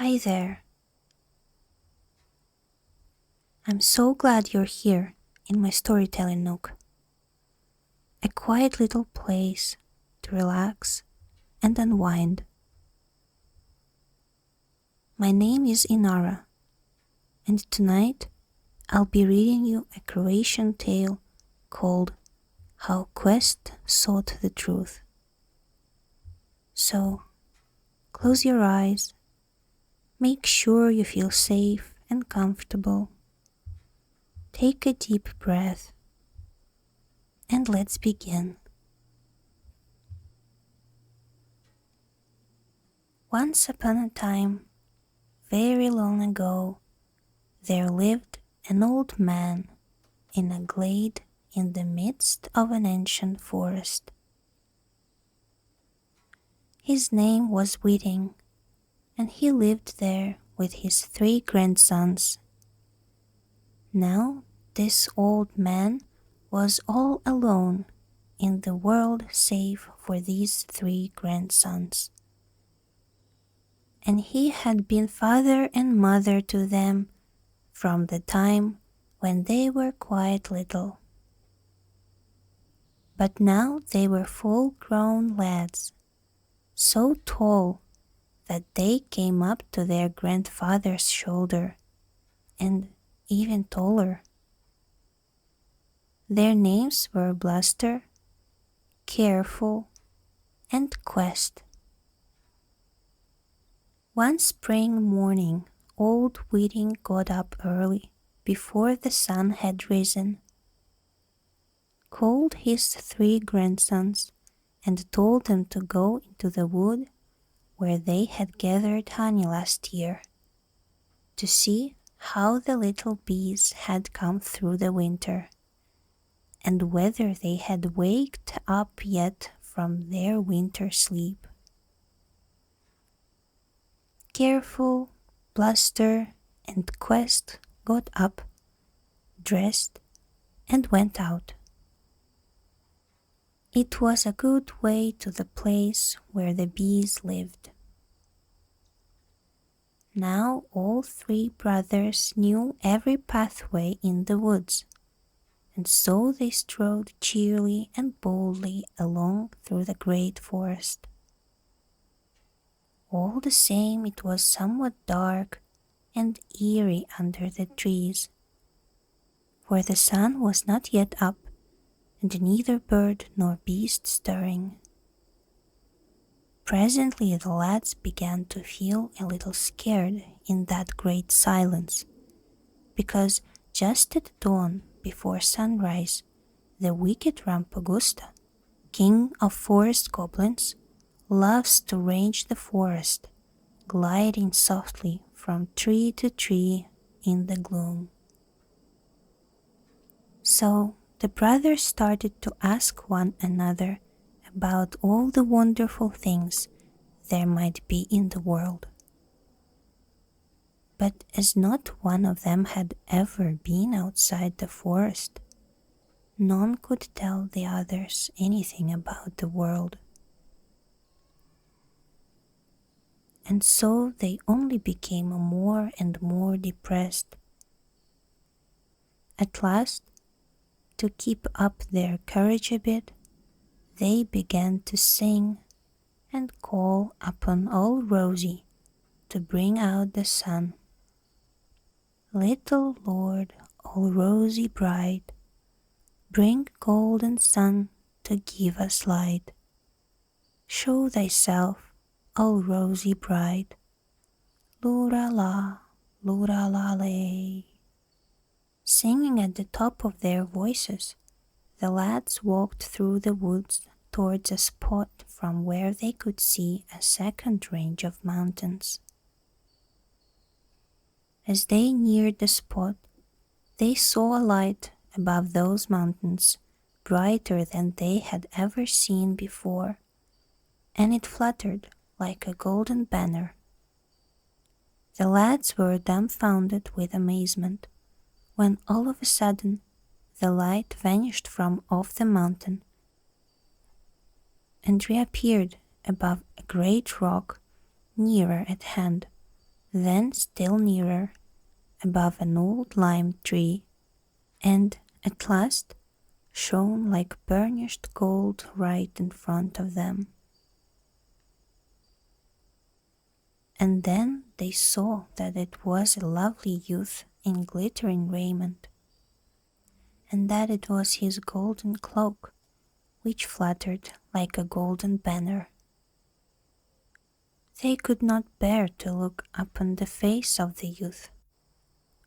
Hi there. I'm so glad you're here in my storytelling nook. A quiet little place to relax and unwind. My name is Inara, and tonight I'll be reading you a Croatian tale called How Quest Sought the Truth. So, close your eyes, make sure you feel safe and comfortable. Take a deep breath, and let's begin. Once upon a time, very long ago, there lived an old man in a glade in the midst of an ancient forest. His name was Whiting, and he lived there with his 3 grandsons. Now this old man was all alone in the world save for these 3 grandsons. And he had been father and mother to them from the time when they were quite little. But now they were full-grown lads, so tall that they came up to their grandfather's shoulder, and even taller. Their names were Bluster, Careful, and Quest. One spring morning, old Whiting got up early, before the sun had risen, called his 3 grandsons, and told them to go into the wood where they had gathered honey last year, to see how the little bees had come through the winter, and whether they had waked up yet from their winter sleep. Careful, Bluster, and Quest got up, dressed, and went out. It was a good way to the place where the bees lived. Now all 3 brothers knew every pathway in the woods, and so they strode cheerily and boldly along through the great forest. All the same, it was somewhat dark and eerie under the trees, for the sun was not yet up, and neither bird nor beast stirring. Presently the lads began to feel a little scared in that great silence, because just at dawn, before sunrise, the wicked Rampogusta, king of forest goblins, loves to range the forest, gliding softly from tree to tree in the gloom. So the brothers started to ask one another about all the wonderful things there might be in the world. But as not one of them had ever been outside the forest, none could tell the others anything about the world. And so they only became more and more depressed. At last, to keep up their courage a bit, they began to sing and call upon All Rosy to bring out the sun. Little Lord, all rosy bright, bring golden sun to give us light. Show thyself, all rosy bright, lura-la, lura-la-lay. Singing at the top of their voices, the lads walked through the woods towards a spot from where they could see a second range of mountains. As they neared the spot, they saw a light above those mountains, brighter than they had ever seen before, and it fluttered like a golden banner. The lads were dumbfounded with amazement, when all of a sudden the light vanished from off the mountain and reappeared above a great rock nearer at hand, then still nearer, above an old lime tree, and at last shone like burnished gold right in front of them. And then they saw that it was a lovely youth in glittering raiment, and that it was his golden cloak, which fluttered like a golden banner. They could not bear to look upon the face of the youth,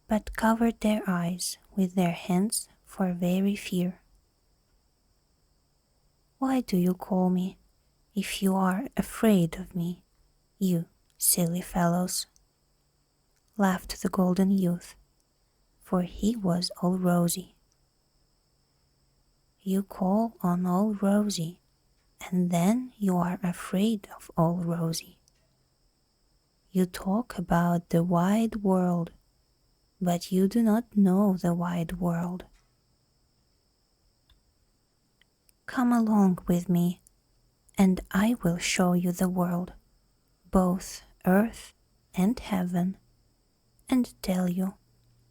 but covered their eyes with their hands for very fear. "Why do you call me, if you are afraid of me, you silly fellows?" laughed the golden youth, for he was all rosy. "You call on all rosy, and then you are afraid of all rosy. You talk about the wide world, but you do not know the wide world. Come along with me, and I will show you the world, both earth and heaven, and tell you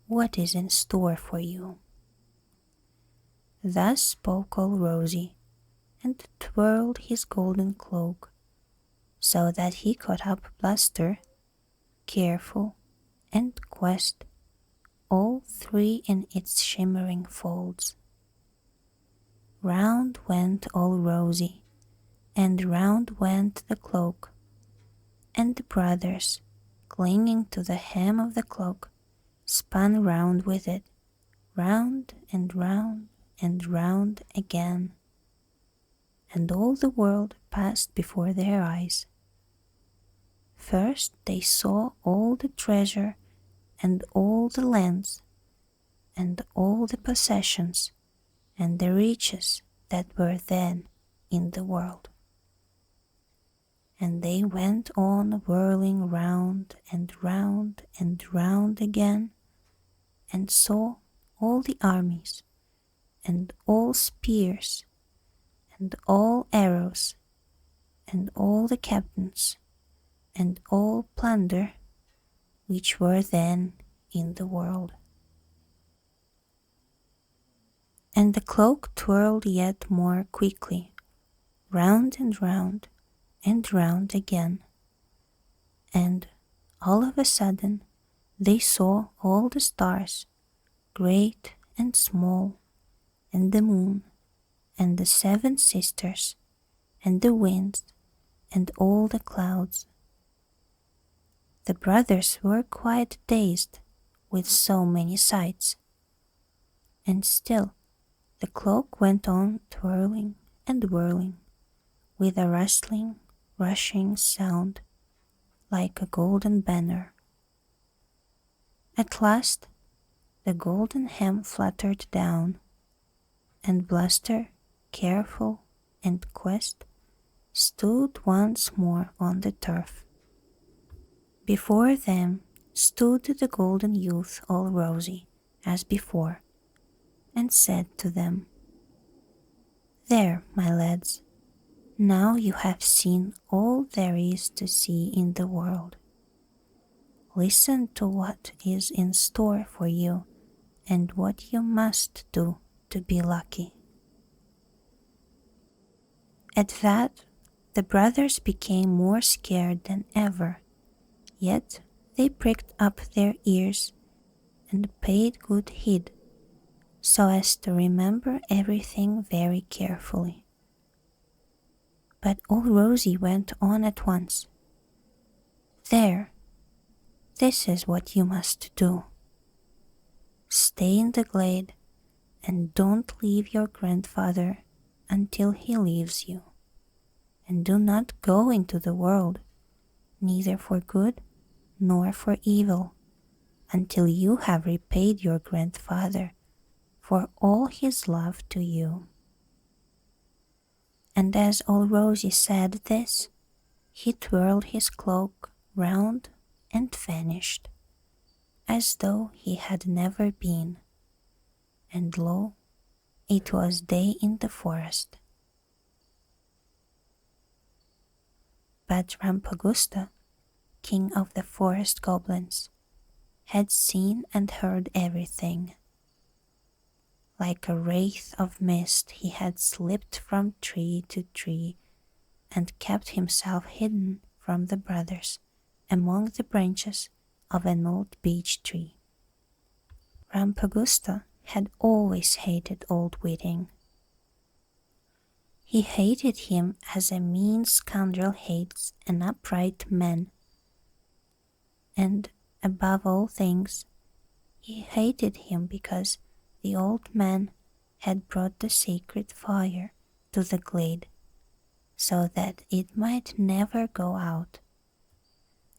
what is in store for you." Thus spoke all rosy, and twirled his golden cloak, so that he caught up Bluster, Careful, and Quest, all three in its shimmering folds. Round went all rosy, and round went the cloak, and the brothers, clinging to the hem of the cloak, spun round with it, round and round and round again, and all the world passed before their eyes. First they saw all the treasure and all the lands and all the possessions and the riches that were then in the world. And they went on whirling round and round and round again, and saw all the armies and all spears and all arrows and all the captains and all plunder which were then in the world. And the cloak twirled yet more quickly, round and round and round again, and all of a sudden they saw all the stars, great and small, and the moon, and the seven sisters, and the winds, and all the clouds. The brothers were quite dazed with so many sights, and still the cloak went on twirling and whirling, with a rustling, rushing sound, like a golden banner. At last the golden hem fluttered down, and Bluster, Careful, and Quest stood once more on the turf. Before them stood the golden youth all rosy, as before, and said to them, "There, my lads, now you have seen all there is to see in the world. Listen to what is in store for you and what you must do to be lucky." At that, the brothers became more scared than ever, yet they pricked up their ears and paid good heed, so as to remember everything very carefully. But old Rosie went on at once. "There, this is what you must do. Stay in the glade and don't leave your grandfather until he leaves you, and do not go into the world, neither for good nor for evil, until you have repaid your grandfather for all his love to you." And as old Rosie said this, he twirled his cloak round and vanished, as though he had never been, and lo, it was day in the forest. But Rampagusta king of the forest goblins, had seen and heard everything. Like a wraith of mist, he had slipped from tree to tree and kept himself hidden from the brothers among the branches of an old beech tree. Rampagusta had always hated Old Whiting. He hated him as a mean scoundrel hates an upright man, and above all things, he hated him because the old man had brought the sacred fire to the glade so that it might never go out,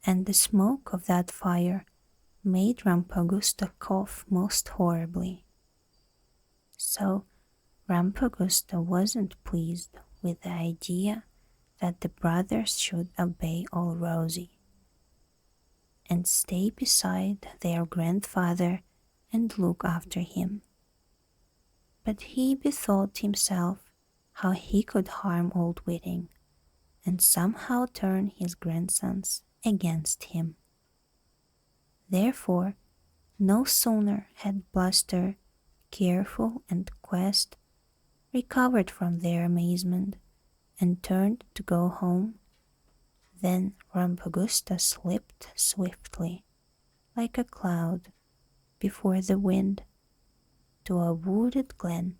and the smoke of that fire made Rampagusta cough most horribly. So Rampagusta wasn't pleased with the idea that the brothers should obey Allrosy and stay beside their grandfather and look after him. But he bethought himself how he could harm Old Whiting and somehow turn his grandsons against him. Therefore, no sooner had Bluster, Careful, and Quest recovered from their amazement and turned to go home, then Rampagusta slipped swiftly, like a cloud before the wind, to a wooded glen,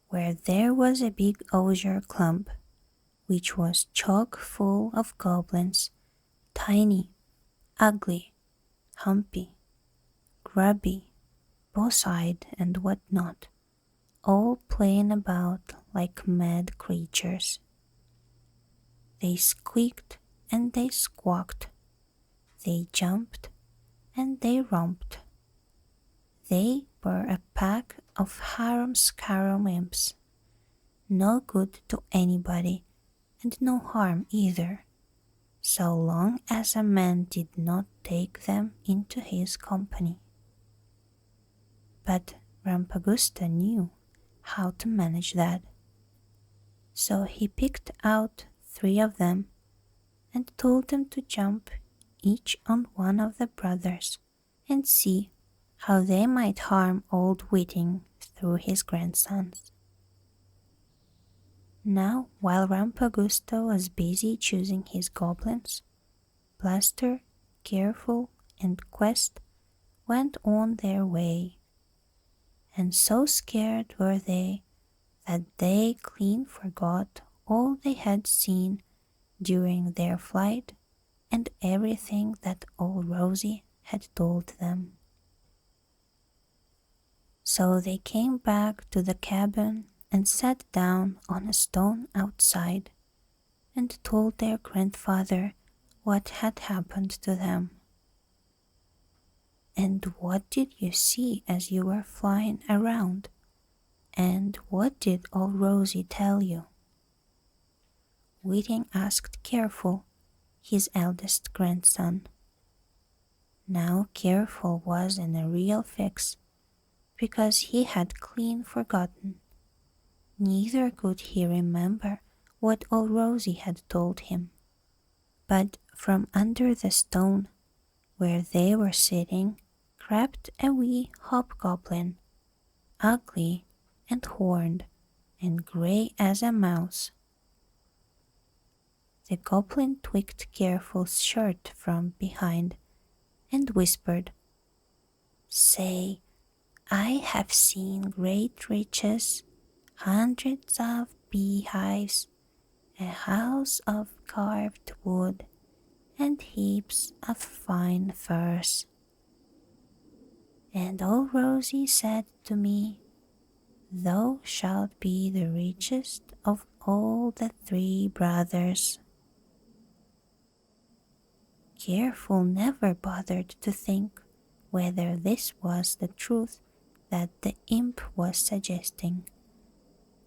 where there was a big osier clump, which was chock full of goblins, tiny, ugly, humpy, grubby, boss-eyed, and what not, all playing about like mad creatures. They squeaked and they squawked, they jumped and they romped. They were a pack of harum-scarum imps, no good to anybody and no harm either, so long as a man did not take them into his company. But Rampagusta knew how to manage that, so he picked out 3 of them and told them to jump each on one of the brothers and see how they might harm Old Whiting through his grandsons. Now, while Rampagusta was busy choosing his goblins, Bluster, Careful, and Quest went on their way, and so scared were they that they clean forgot all they had seen during their flight and everything that Allrosy had told them. So they came back to the cabin and sat down on a stone outside and told their grandfather what had happened to them. "And what did you see as you were flying around? And what did Allrosy tell you?" Whiting asked Careful, his eldest grandson. Now Careful was in a real fix, because he had clean forgotten. Neither could he remember what Allrosy had told him. But from under the stone where they were sitting crept a wee hobgoblin, ugly and horned and grey as a mouse. The goblin tweaked Careful's shirt from behind and whispered, "Say, I have seen great riches, hundreds of beehives, a house of carved wood, and heaps of fine furs. And Allrosy said to me, 'Thou shalt be the richest of all the 3 brothers.'" Careful never bothered to think whether this was the truth that the imp was suggesting,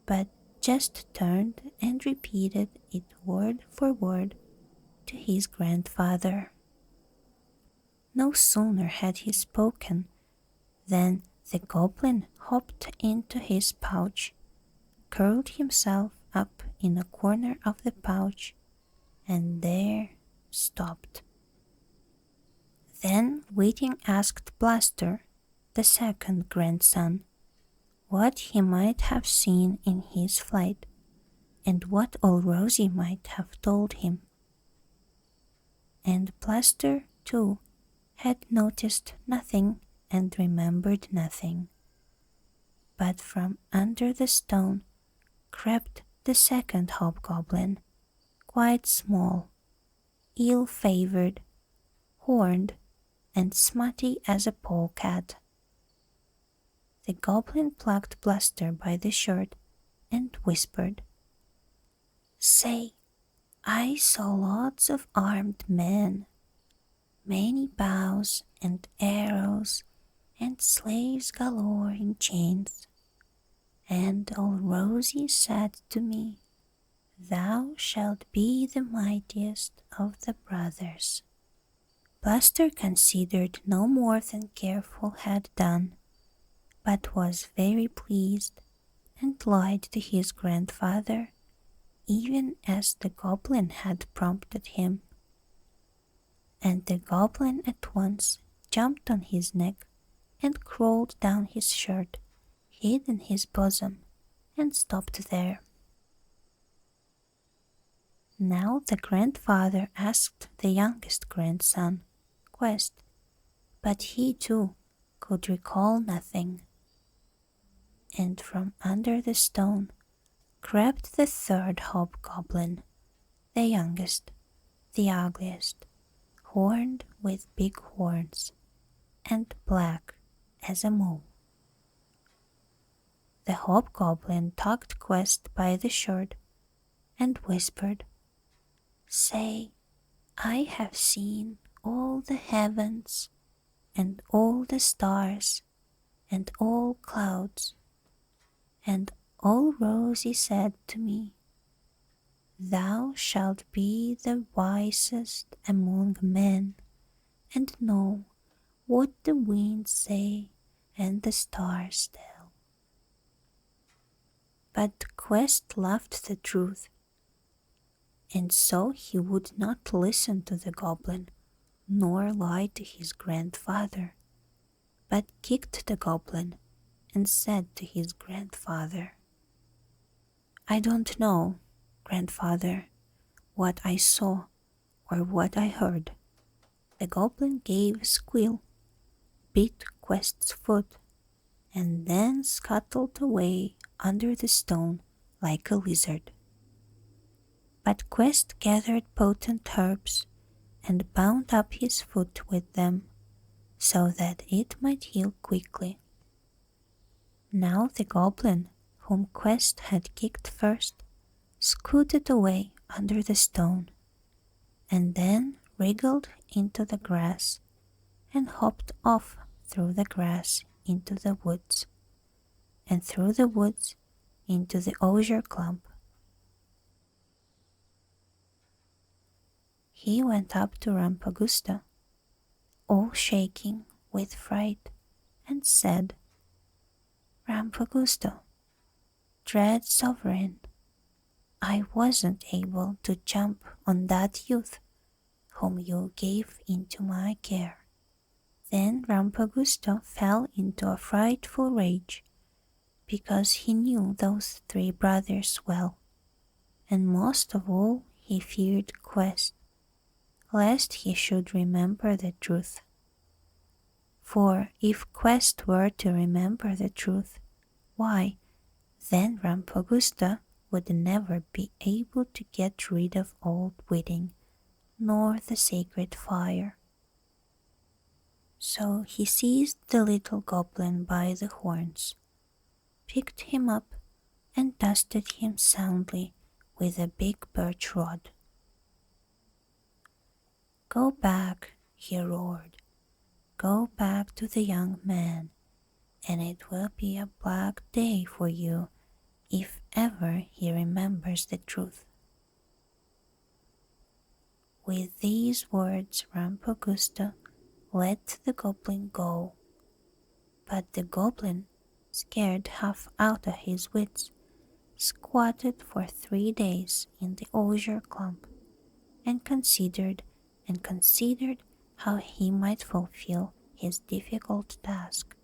but just turned and repeated it word for word to his grandfather. No sooner had he spoken than the goblin hopped into his pouch, curled himself up in a corner of the pouch, and there stopped. Then Whiting asked Blaster, the second grandson, what he might have seen in his flight, and what old Rosie might have told him. And Blaster, too, had noticed nothing and remembered nothing. But from under the stone crept the second hobgoblin, quite small, ill-favoured, horned, and smutty as a polecat. The goblin plucked Blaster by the shirt and whispered, "Say, I saw lots of armed men, many bows and arrows, and slaves galore in chains. And old Rosie said to me, 'Thou shalt be the mightiest of the brothers.'" Blaster considered no more than Careful had done, but was very pleased and lied to his grandfather, even as the goblin had prompted him. And the goblin at once jumped on his neck and crawled down his shirt, hid in his bosom, and stopped there. Now the grandfather asked the youngest grandson, Quest, but he too could recall nothing. And from under the stone crept the third hobgoblin, the youngest, the ugliest, horned with big horns, and black as a mole. The hobgoblin tugged Quest by the shirt and whispered, "Say, I have seen all the heavens, and all the stars, and all clouds, and old Rosie said to me, 'Thou shalt be the wisest among men, and know what the winds say and the stars tell.'" But Quest loved the truth, and so he would not listen to the goblin, nor lie to his grandfather, but kicked the goblin and said to his grandfather, "I don't know, grandfather, what I saw or what I heard." The goblin gave a squeal, bit Quest's foot, and then scuttled away under the stone like a lizard. But Quest gathered potent herbs and bound up his foot with them, so that it might heal quickly. Now the goblin, whom Quest had kicked first, scooted away under the stone, and then wriggled into the grass and hopped off through the grass into the woods, and through the woods into the osier clump. He went up to Rampagusta, all shaking with fright, and said, "Rampagusta, dread sovereign, I wasn't able to jump on that youth whom you gave into my care." Then Rampagusta fell into a frightful rage, because he knew those three brothers well, and most of all he feared Quest, lest he should remember the truth. For if Quest were to remember the truth, why, then Rampagusta would never be able to get rid of old Whiting, nor the sacred fire. So he seized the little goblin by the horns, picked him up, and dusted him soundly with a big birch rod. "Go back," he roared, "go back to the young man, and it will be a black day for you if ever he remembers the truth." With these words Rampagusta let the goblin go, but the goblin, scared half out of his wits, squatted for 3 days in the osier clump, and considered how he might fulfill his difficult task.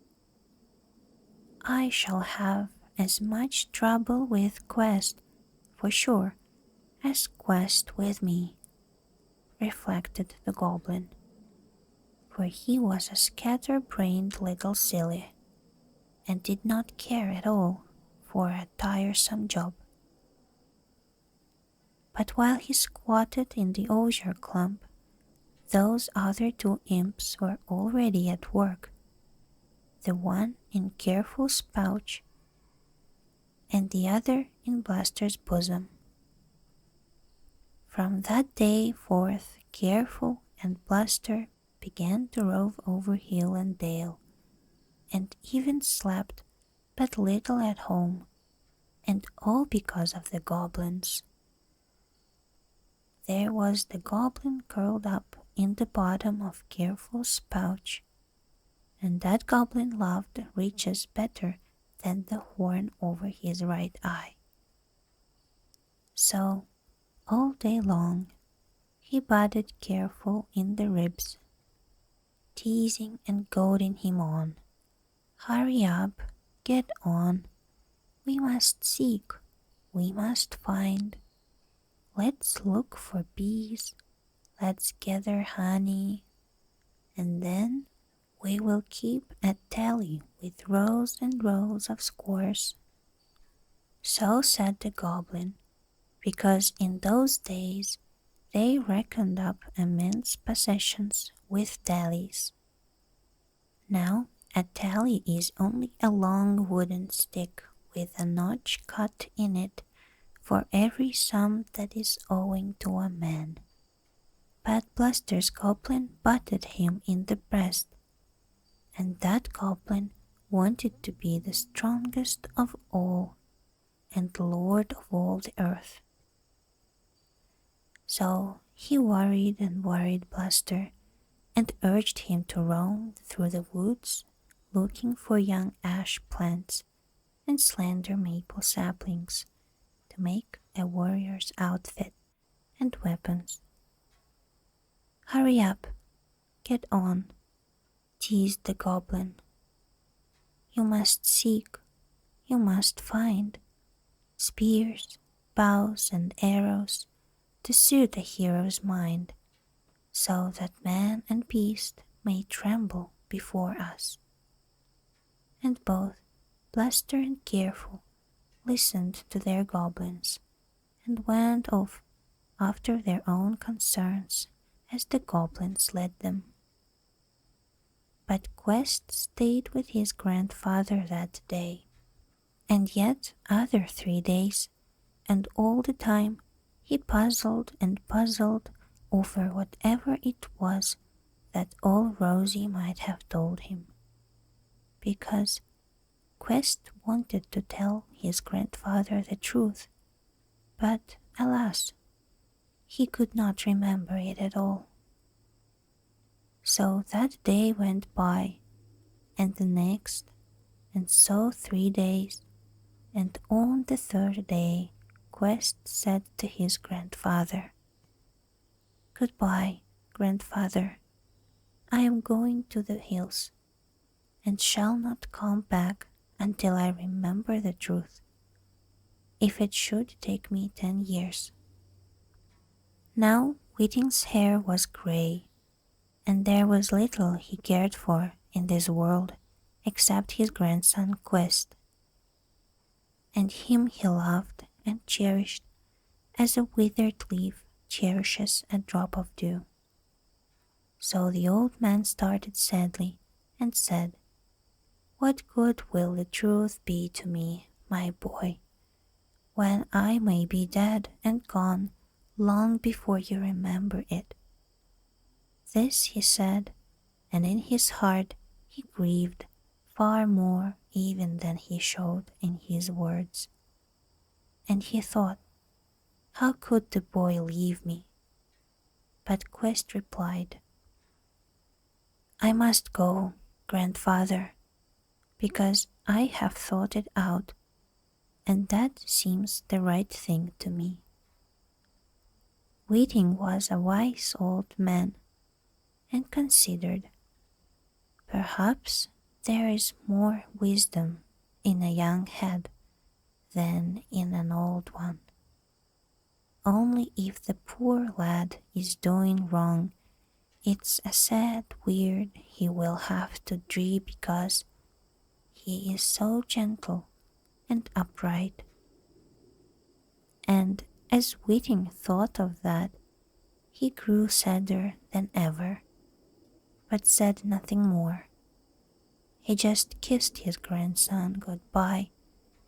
I shall have as much trouble with Quest, for sure, as Quest with me, reflected the goblin, for he was a scatter-brained little silly and did not care at all for a tiresome job. But while he squatted in the osier clump, those other two imps were already at work, the one in Careful's pouch and the other in Bluster's bosom. From that day forth Careful and Bluster began to rove over hill and dale, and even slept but little at home, and all because of the goblins. There was the goblin curled up in the bottom of Careful's pouch, and that goblin loved riches better than the horn over his right eye. So, all day long, he butted Careful in the ribs, teasing and goading him on. Hurry up, get on, we must seek, we must find. Let's look for bees, let's gather honey, and then we will keep a tally with rows and rows of scores. So said the goblin, because in those days they reckoned up immense possessions with tallies. Now a tally is only a long wooden stick with a notch cut in it for every sum that is owing to a man. But Bluster's goblin butted him in the breast, and that goblin wanted to be the strongest of all and lord of all the earth. So he worried and worried Bluster and urged him to roam through the woods looking for young ash plants and slender maple saplings to make a warrior's outfit and weapons. Hurry up, get on, teased the goblin. You must seek, you must find spears, bows, and arrows to suit a hero's mind, so that man and beast may tremble before us. And both Bluster and Careful listened to their goblins and went off after their own concerns as the goblins led them. But Quest stayed with his grandfather that day, and yet other 3 days, and all the time he puzzled and puzzled over whatever it was that old Rosie might have told him, because Quest wanted to tell his grandfather the truth, but alas, he could not remember it at all. So that day went by, and the next, and so 3 days, and on the third day Quest said to his grandfather, "Goodbye, grandfather. I am going to the hills, and shall not come back until I remember the truth, if it should take me 10 years." Now Whiting's hair was grey, and there was little he cared for in this world except his grandson Quest, and him he loved and cherished as a withered leaf cherishes a drop of dew. So the old man started sadly and said, "What good will the truth be to me, my boy, when I may be dead and gone long before you remember it?" This he said, and in his heart he grieved far more even than he showed in his words. And he thought, how could the boy leave me? But Quest replied, "I must go, grandfather, because I have thought it out, and that seems the right thing to me." Whiting was a wise old man, and considered. Perhaps there is more wisdom in a young head than in an old one. Only if the poor lad is doing wrong, it's a sad weird he will have to dree because he is so gentle and upright. And as Whiting thought of that, he grew sadder than ever, but said nothing more. He just kissed his grandson good-bye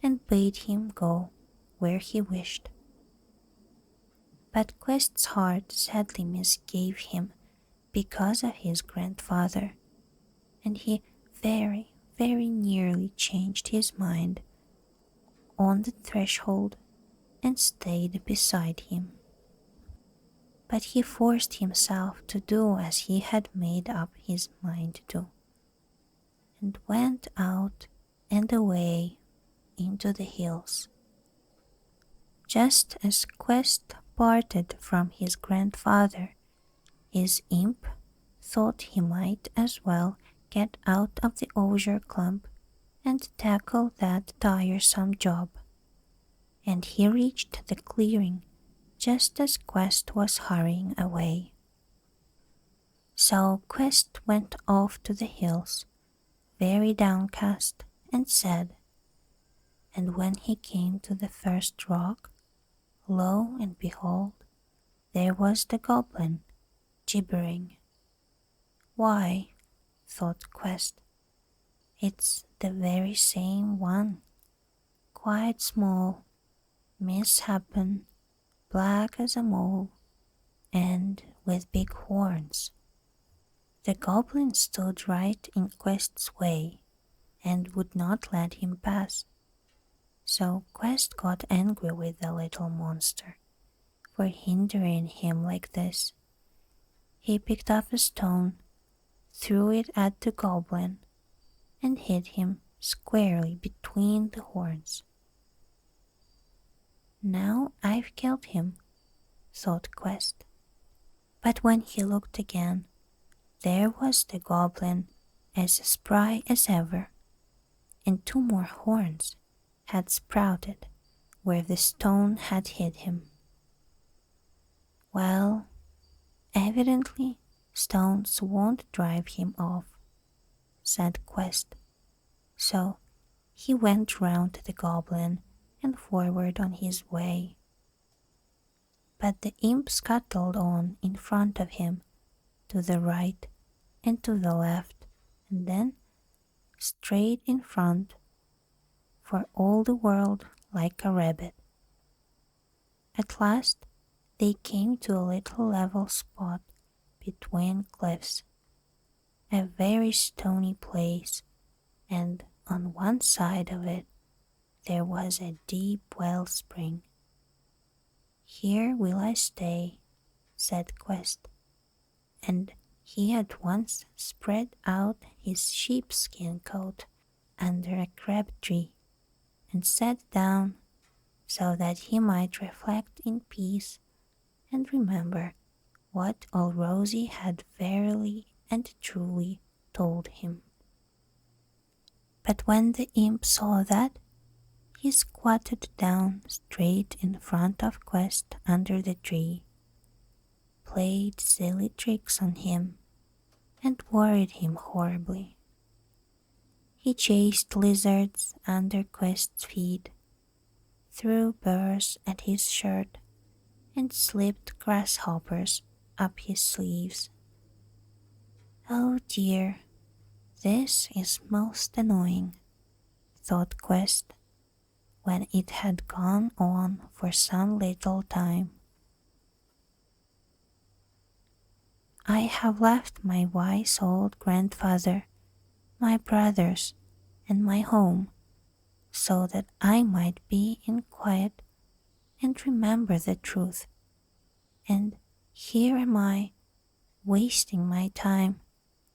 and bade him go where he wished. But Quest's heart sadly misgave him because of his grandfather, and he very, very nearly changed his mind on the threshold and stayed beside him. But he forced himself to do as he had made up his mind to, and went out and away into the hills. Just as Quest parted from his grandfather, his imp thought he might as well get out of the osier clump and tackle that tiresome job, and he reached the clearing just as Quest was hurrying away. So Quest went off to the hills, very downcast and sad, and when he came to the first rock, lo and behold, there was the goblin, gibbering. Why, thought Quest, it's the very same one, quite small, misshapen, black as a mole, and with big horns. The goblin stood right in Quest's way and would not let him pass. So Quest got angry with the little monster for hindering him like this. He picked up a stone, threw it at the goblin, and hit him squarely between the horns. Now I've killed him, thought Quest. But when he looked again, there was the goblin as spry as ever, and two more horns had sprouted where the stone had hit him. Well, evidently stones won't drive him off, said Quest. So he went round the goblin and forward on his way. But the imp scuttled on in front of him, to the right and to the left, and then straight in front, for all the world like a rabbit. At last they came to a little level spot between cliffs, a very stony place, and on one side of it there was a deep well spring. Here will I stay, said Quest, and he at once spread out his sheepskin coat under a crab tree and sat down so that he might reflect in peace and remember what old Rosie had verily and truly told him. But when the imp saw that, he squatted down straight in front of Quest under the tree, played silly tricks on him, and worried him horribly. He chased lizards under Quest's feet, threw burrs at his shirt, and slipped grasshoppers up his sleeves. Oh dear, this is most annoying, thought Quest, when it had gone on for some little time. I have left my wise old grandfather, my brothers, and my home, so that I might be in quiet and remember the truth. And here am I, wasting my time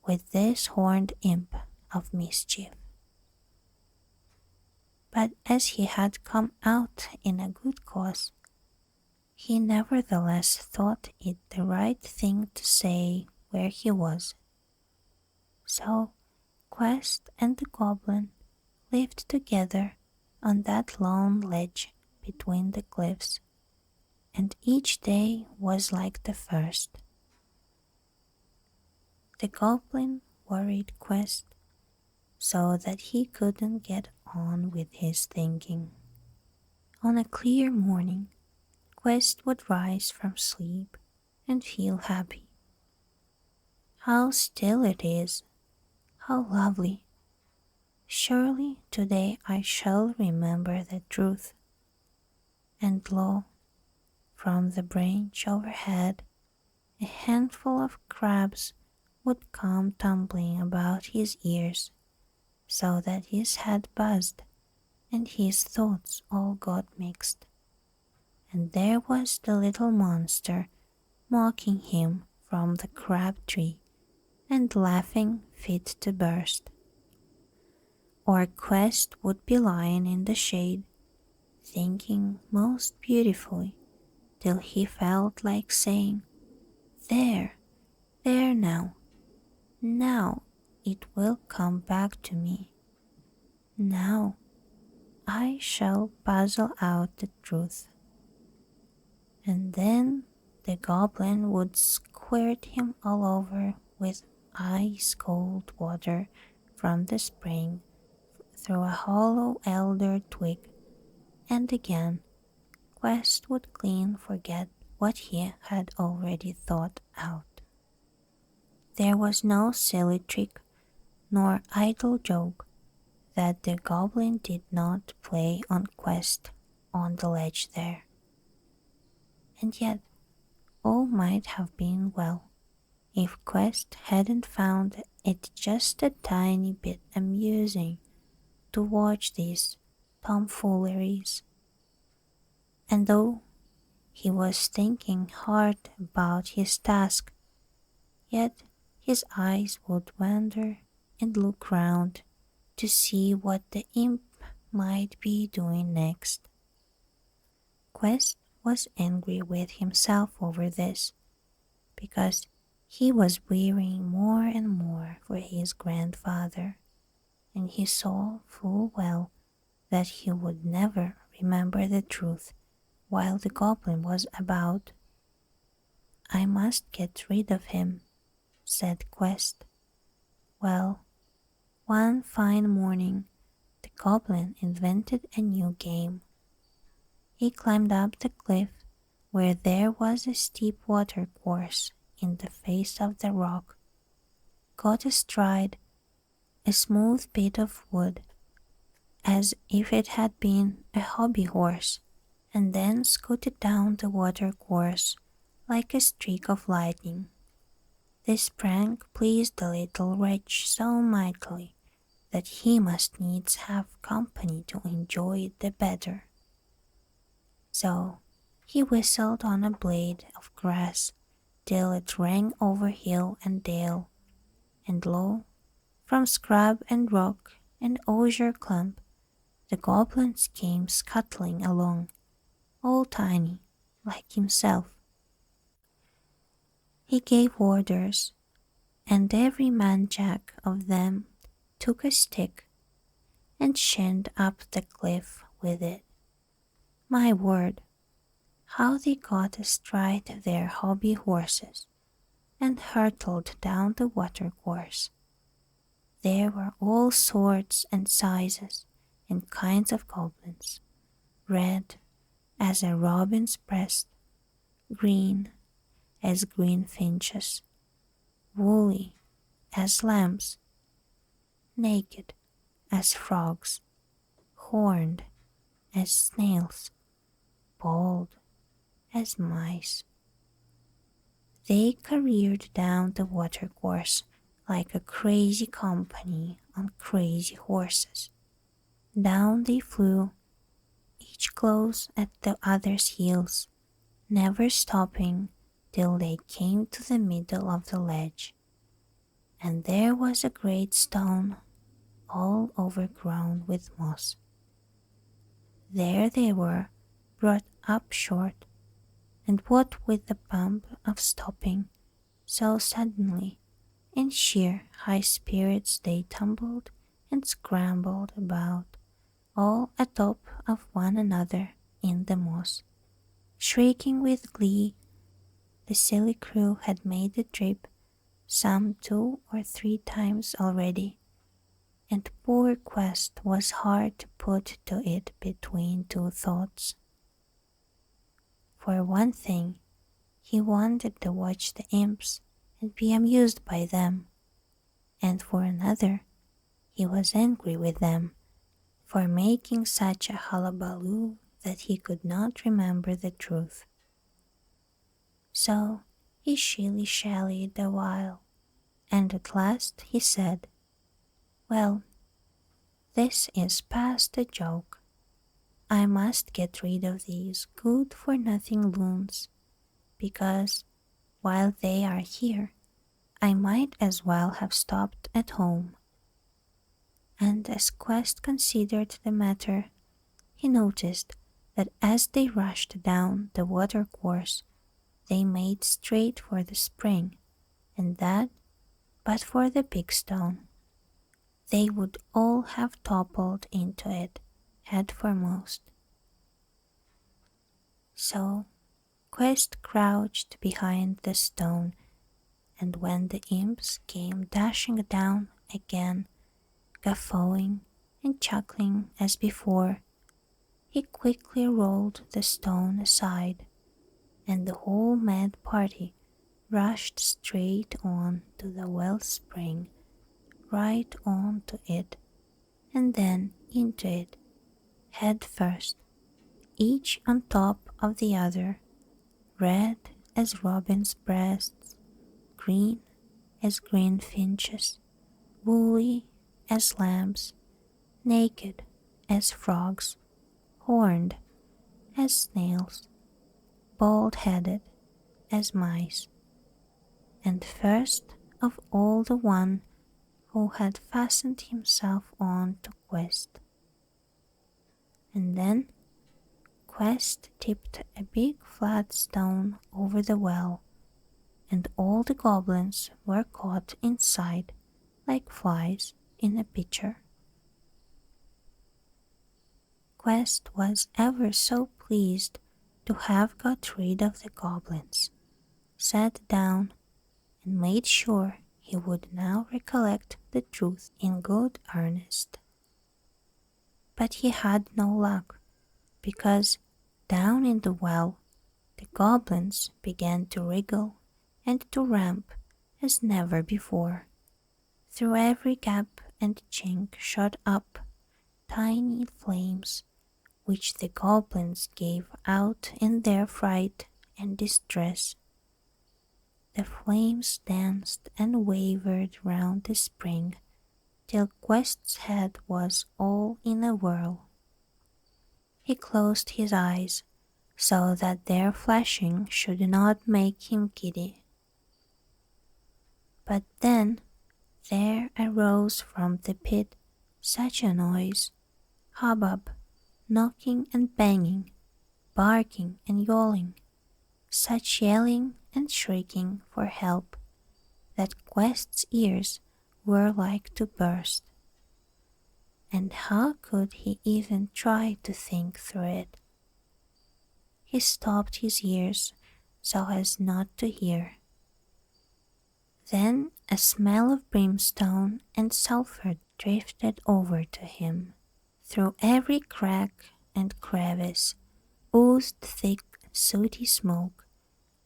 with this horned imp of mischief. But as he had come out in a good cause, he nevertheless thought it the right thing to say where he was. So Quest and the goblin lived together on that lone ledge between the cliffs, and each day was like the first. The goblin worried Quest so that he couldn't get on with his thinking. On a clear morning, Quest would rise from sleep and feel happy. How still it is! How lovely! Surely today I shall remember the truth. And lo, from the branch overhead, a handful of crabs would come tumbling about his ears, so that his head buzzed and his thoughts all got mixed. And there was the little monster mocking him from the crab tree and laughing fit to burst. Or Quest would be lying in the shade, thinking most beautifully, till he felt like saying, "There, there now, now it will come back to me. Now I shall puzzle out the truth." And then the goblin would squirt him all over with ice cold water from the spring through a hollow elder twig, and again Quest would clean forget what he had already thought out. There was no silly trick nor idle joke that the goblin did not play on Quest on the ledge there. And yet all might have been well if Quest hadn't found it just a tiny bit amusing to watch these tomfooleries. And though he was thinking hard about his task, yet his eyes would wander and look round to see what the imp might be doing next. Quest was angry with himself over this, because he was wearying more and more for his grandfather, and he saw full well that he would never remember the truth while the goblin was about. "I must get rid of him," said Quest. Well, one fine morning the goblin invented a new game. He climbed up the cliff where there was a steep watercourse in the face of the rock, got astride a smooth bit of wood as if it had been a hobby horse, and then scooted down the watercourse like a streak of lightning. This prank pleased the little wretch so mightily that he must needs have company to enjoy it the better. So he whistled on a blade of grass till it rang over hill and dale, and lo, from scrub and rock and osier clump the goblins came scuttling along, all tiny, like himself. He gave orders, and every man-jack of them took a stick and shinned up the cliff with it. My word, how they got astride their hobby horses and hurtled down the watercourse. There were all sorts and sizes and kinds of goblins, red as a robin's breast, green as green finches, woolly as lambs, naked as frogs, horned as snails, bald as mice. They careered down the watercourse like a crazy company on crazy horses. Down they flew, each close at the other's heels, never stopping till they came to the middle of the ledge. And there was a great stone, all overgrown with moss. There they were, brought up short, and what with the bump of stopping, So suddenly, in sheer high spirits, they tumbled and scrambled about, all atop of one another in the moss. Shrieking with glee, the silly crew had made the trip some 2 or 3 times already, and poor Quest was hard to put to it between two thoughts. For one thing, he wanted to watch the imps and be amused by them, and for another, he was angry with them for making such a hullabaloo that he could not remember the truth. So he shilly-shallied a while, and at last he said, "Well, this is past a joke. I must get rid of these good-for-nothing loons, because while they are here, I might as well have stopped at home." And as Quest considered the matter, he noticed that as they rushed down the watercourse, they made straight for the spring, and that, but for the big stone, they would all have toppled into it head foremost. So Quest crouched behind the stone, and when the imps came dashing down again, guffawing and chuckling as before, he quickly rolled the stone aside, and the whole mad party rushed straight on to the wellspring, right on to it, and then into it, head first, each on top of the other, red as robins' breasts, green as green finches, woolly as lambs, naked as frogs, horned as snails, bald-headed as mice, and first of all the one who had fastened himself on to Quest. And then Quest tipped a big flat stone over the well, and all the goblins were caught inside like flies in a pitcher. Quest was ever so pleased to have got rid of the goblins, sat down, and made sure he would now recollect the truth in good earnest. But he had no luck, because down in the well the goblins began to wriggle and to ramp as never before. Through every gap and chink shot up tiny flames, which the goblins gave out in their fright and distress. The flames danced and wavered round the spring till Quest's head was all in a whirl. He closed his eyes so that their flashing should not make him giddy. But then there arose from the pit such a noise, hubbub, knocking and banging, barking and yawling, such yelling and shrieking for help, that Quest's ears were like to burst. And how could he even try to think through it? He stopped his ears so as not to hear. Then a smell of brimstone and sulphur drifted over to him. Through every crack and crevice oozed thick, sooty smoke,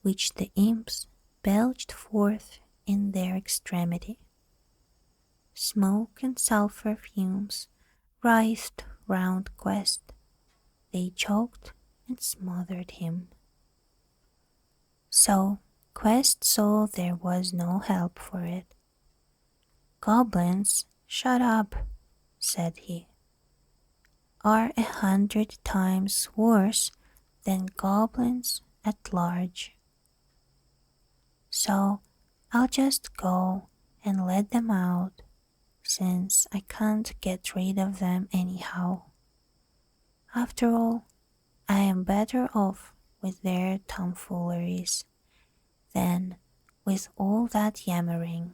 which the imps belched forth in their extremity. Smoke and sulphur fumes writhed round Quest. They choked and smothered him. So Quest saw there was no help for it. "Goblins, shut up," said he, "are 100 times worse than goblins at large. So I'll just go and let them out, since I can't get rid of them anyhow. After all, I am better off with their tomfooleries than with all that yammering.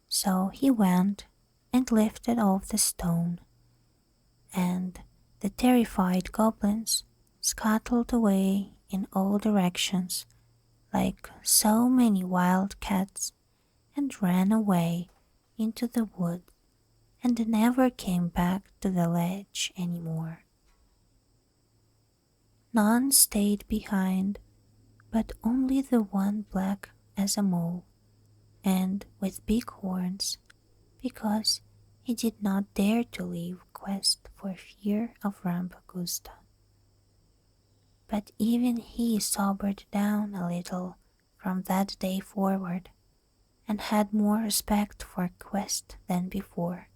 So he went and lifted off the stone, and the terrified goblins scuttled away in all directions like so many wild cats and ran away into the wood and never came back to the ledge any more. None stayed behind, but only the one black as a mole and with big horns, because he did not dare to leave quest for fear of Rampagusta. But even he sobered down a little from that day forward, and had more respect for quest than before.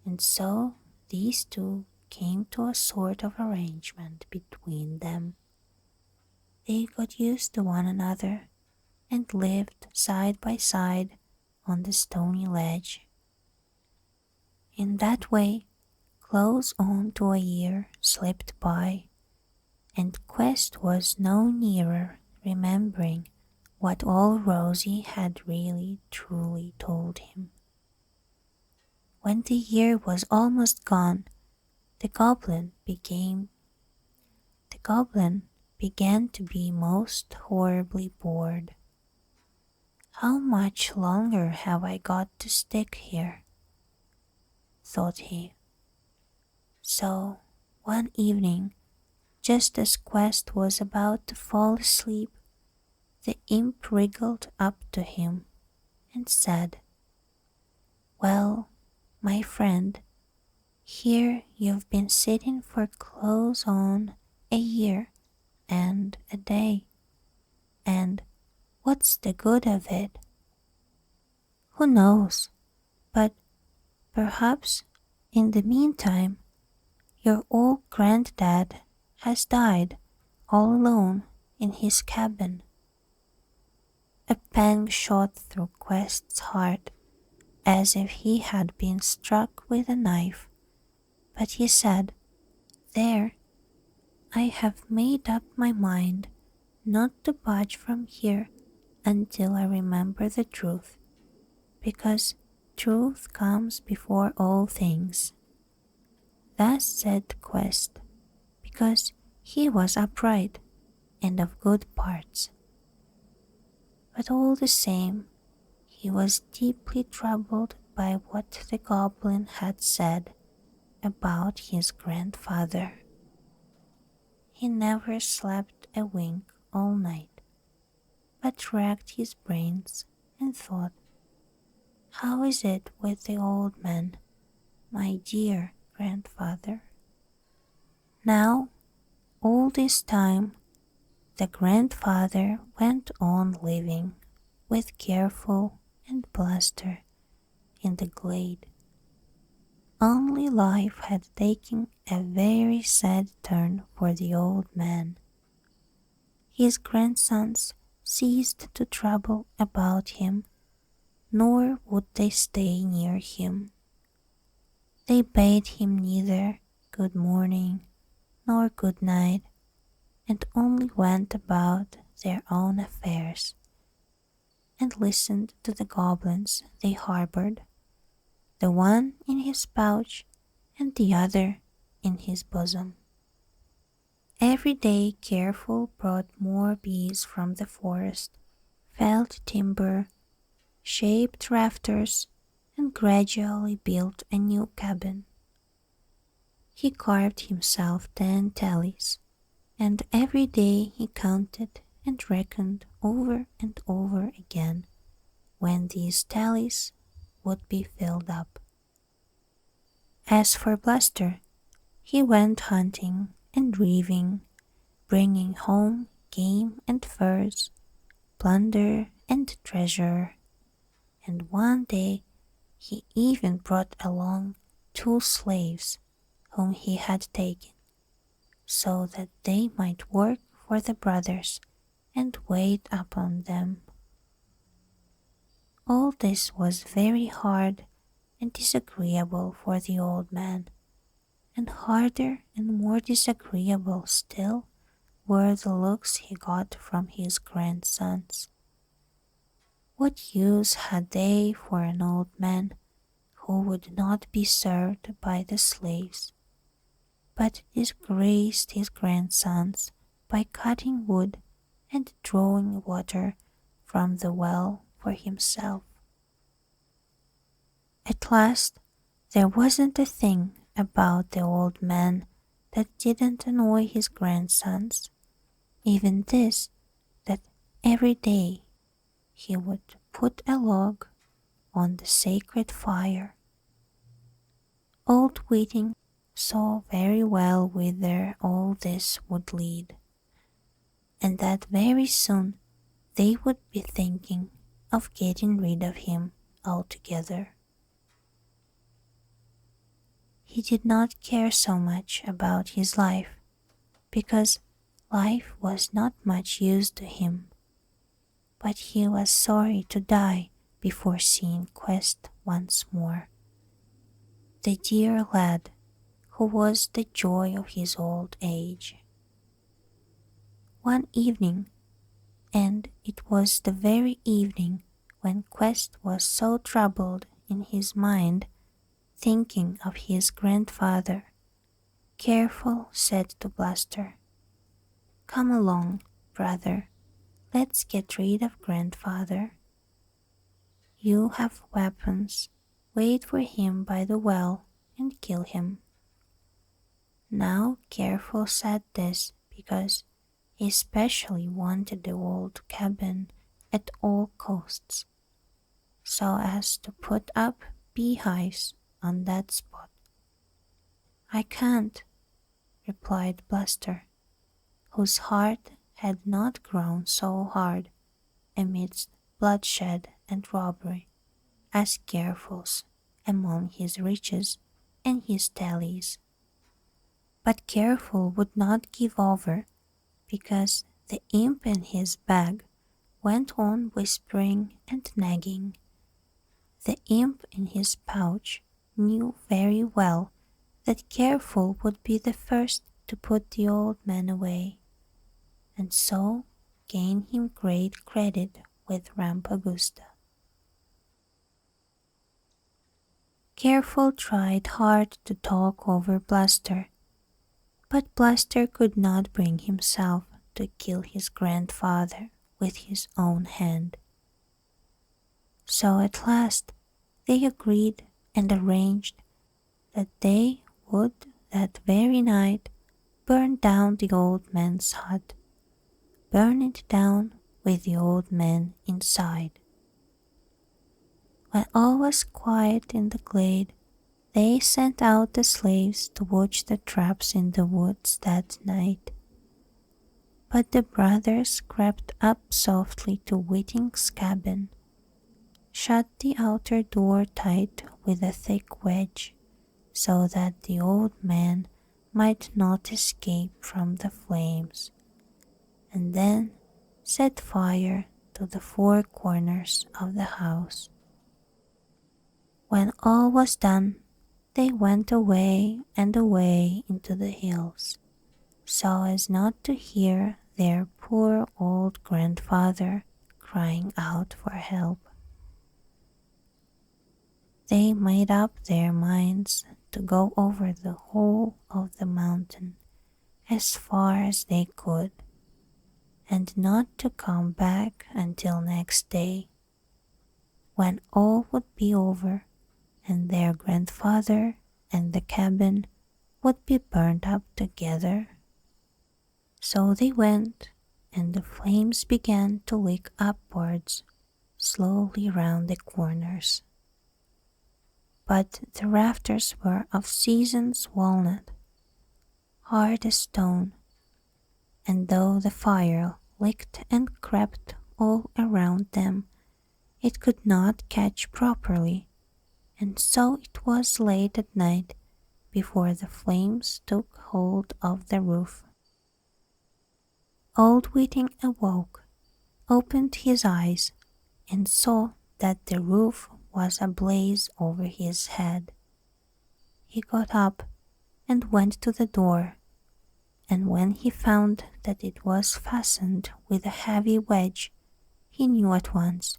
And so these two came to a sort of arrangement between them. They got used to one another and lived side by side on the stony ledge. In that way, close on to a year slipped by, and Quest was no nearer remembering what all Rosie had really truly told him. When the year was almost gone, the goblin began to be most horribly bored. How much longer have I got to stick here? Thought he. So one evening, just as Quest was about to fall asleep, the imp wriggled up to him and said, "Well, my friend, here you've been sitting for close on a year and a day, and what's the good of it? Who knows, but perhaps in the meantime your old granddad has died all alone in his cabin." A pang shot through Quest's heart as if he had been struck with a knife, but he said, "There, I have made up my mind not to budge from here until I remember the truth, because truth comes before all things." Thus said Quest, because he was upright and of good parts. But all the same, he was deeply troubled by what the goblin had said about his grandfather. He never slept a wink all night, but racked his brains and thought, "How is it with the old man, my dear grandfather?" Now, all this time, the grandfather went on living with Careful and Bluster in the glade. Only life had taken a very sad turn for the old man. His grandsons ceased to trouble about him, nor would they stay near him. They bade him neither good morning nor good night, and only went about their own affairs, and listened to the goblins they harbored, the one in his pouch and the other in his bosom. Every day Careful brought more bees from the forest, felled timber, shaped rafters, and gradually built a new cabin. He carved himself 10 tallies, and every day he counted and reckoned over and over again when these tallies would be filled up. As for Bluster, he went hunting and reaving, bringing home game and furs, plunder and treasure, and one day he even brought along 2 slaves whom he had taken, so that they might work for the brothers and wait upon them. All this was very hard and disagreeable for the old man, and harder and more disagreeable still were the looks he got from his grandsons. What use had they for an old man who would not be served by the slaves, but disgraced his grandsons by cutting wood and drawing water from the well for himself? At last, there wasn't a thing about the old man that didn't annoy his grandsons, even this, that every day he would put a log on the sacred fire. Old Whiting saw very well whither all this would lead, and that very soon they would be thinking of getting rid of him altogether. He did not care so much about his life, because life was not much use to him, but he was sorry to die before seeing Quest once more, the dear lad who was the joy of his old age. One evening, and it was the very evening when Quest was so troubled in his mind, thinking of his grandfather, Careful said to Bluster, "Come along, brother, let's get rid of grandfather. You have weapons, wait for him by the well and kill him." Now Careful said this because he especially wanted the old cabin at all costs, so as to put up beehives on that spot. "I can't," replied Bluster, whose heart had not grown so hard amidst bloodshed and robbery as Careful's among his riches and his tallies. But Careful would not give over, because the imp in his bag went on whispering and nagging. The imp in his pouch knew very well that Careful would be the first to put the old man away, and so gain him great credit with Rampagusta. Careful tried hard to talk over Bluster, but Bluster could not bring himself to kill his grandfather with his own hand. So at last they agreed and arranged that they would that very night burn down the old man's hut, burn it down with the old man inside. When all was quiet in the glade, they sent out the slaves to watch the traps in the woods that night. But the brothers crept up softly to Whiting's cabin, shut the outer door tight with a thick wedge, so that the old man might not escape from the flames, and then set fire to the four corners of the house. When all was done, they went away and away into the hills, so as not to hear their poor old grandfather crying out for help. They made up their minds to go over the whole of the mountain as far as they could, and not to come back until next day, when all would be over and their grandfather and the cabin would be burned up together. So they went, and the flames began to lick upwards slowly round the corners. But the rafters were of season's walnut, hard as stone, and though the fire licked and crept all around them, it could not catch properly, and so it was late at night before the flames took hold of the roof. Old Whiting awoke, opened his eyes, and saw that the roof was ablaze over his head. He got up and went to the door, and when he found that it was fastened with a heavy wedge, he knew at once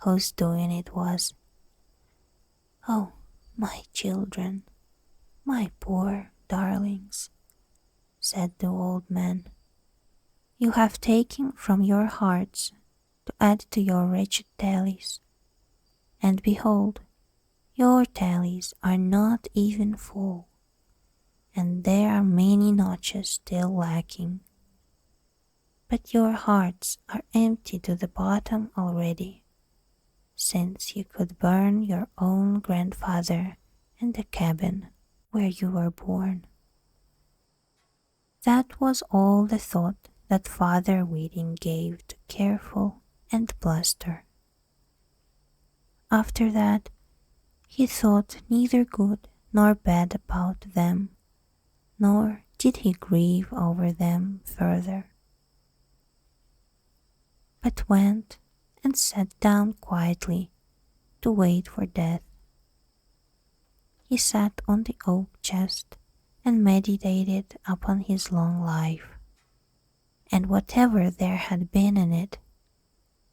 whose doing it was. "Oh, my children, my poor darlings," said the old man, "you have taken from your hearts to add to your wretched tallies, and behold, your tallies are not even full, and there are many notches still lacking. But your hearts are empty to the bottom already, since you could burn your own grandfather and the cabin where you were born." That was all the thought that Father Whiting gave to Careful and Bluster. After that, he thought neither good nor bad about them, nor did he grieve over them further, but went and sat down quietly to wait for death. He sat on the oak chest and meditated upon his long life, and whatever there had been in it,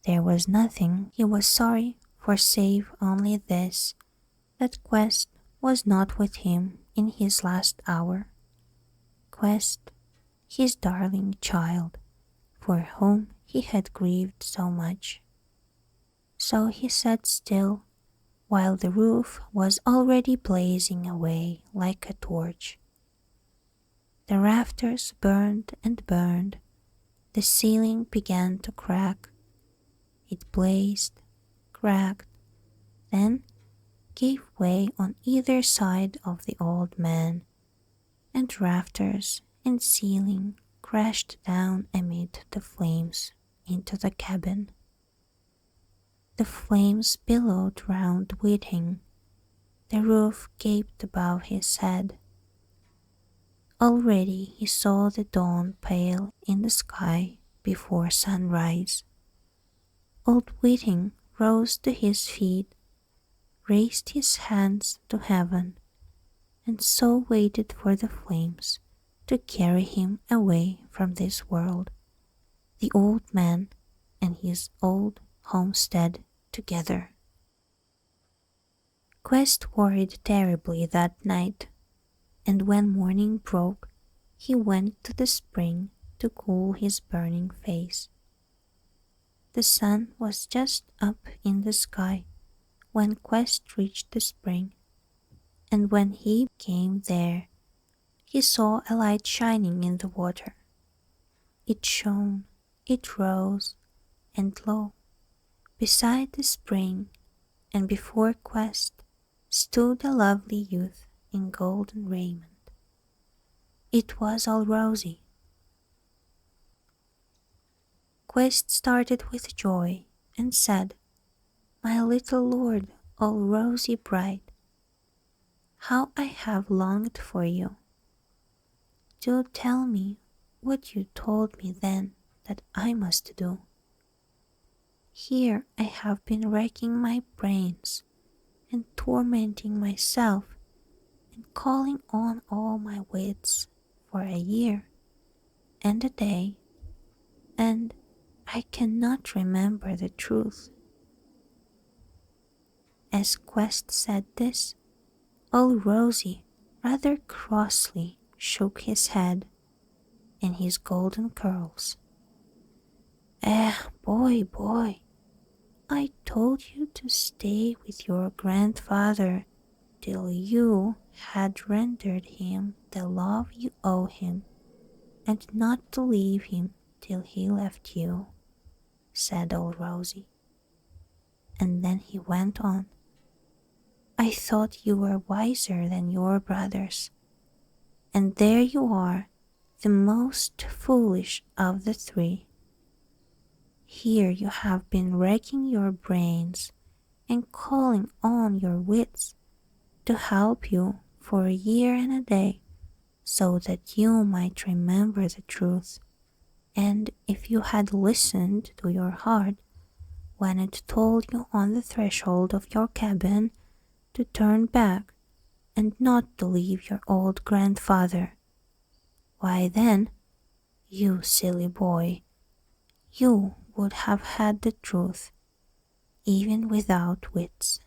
there was nothing he was sorry for save only this, that Quest was not with him in his last hour. Quest, his darling child, for whom he had grieved so much. So he sat still while the roof was already blazing away like a torch. The rafters burned and burned, the ceiling began to crack. It blazed, cracked, then gave way on either side of the old man, and rafters and ceiling crashed down amid the flames into the cabin. The flames billowed round Whiting, the roof gaped above his head. Already he saw the dawn pale in the sky before sunrise. Old Whiting rose to his feet, raised his hands to heaven, and so waited for the flames to carry him away from this world, the old man and his old homestead together. Quest worried terribly that night, and when morning broke, he went to the spring to cool his burning face. The sun was just up in the sky when Quest reached the spring, and when he came there, he saw a light shining in the water. It shone, it rose, and lo, beside the spring and before Quest stood a lovely youth in golden raiment. It was all rosy. Quest started with joy and said, "My little lord, all rosy bright, how I have longed for you. Do tell me what you told me then that I must do. Here I have been racking my brains and tormenting myself and calling on all my wits for a year and a day, and I cannot remember the truth." As Quest said this, old Rosy rather crossly shook his head and his golden curls. Boy, boy, I told you to stay with your grandfather till you had rendered him the love you owe him, and not to leave him till he left you," said old Rosy. And then he went on, "I thought you were wiser than your brothers, and there you are, the most foolish of the three. Here you have been racking your brains and calling on your wits to help you for a year and a day, so that you might remember the truth, and if you had listened to your heart when it told you on the threshold of your cabin to turn back and not to leave your old grandfather, why then, you silly boy, you would have had the truth, even without wits.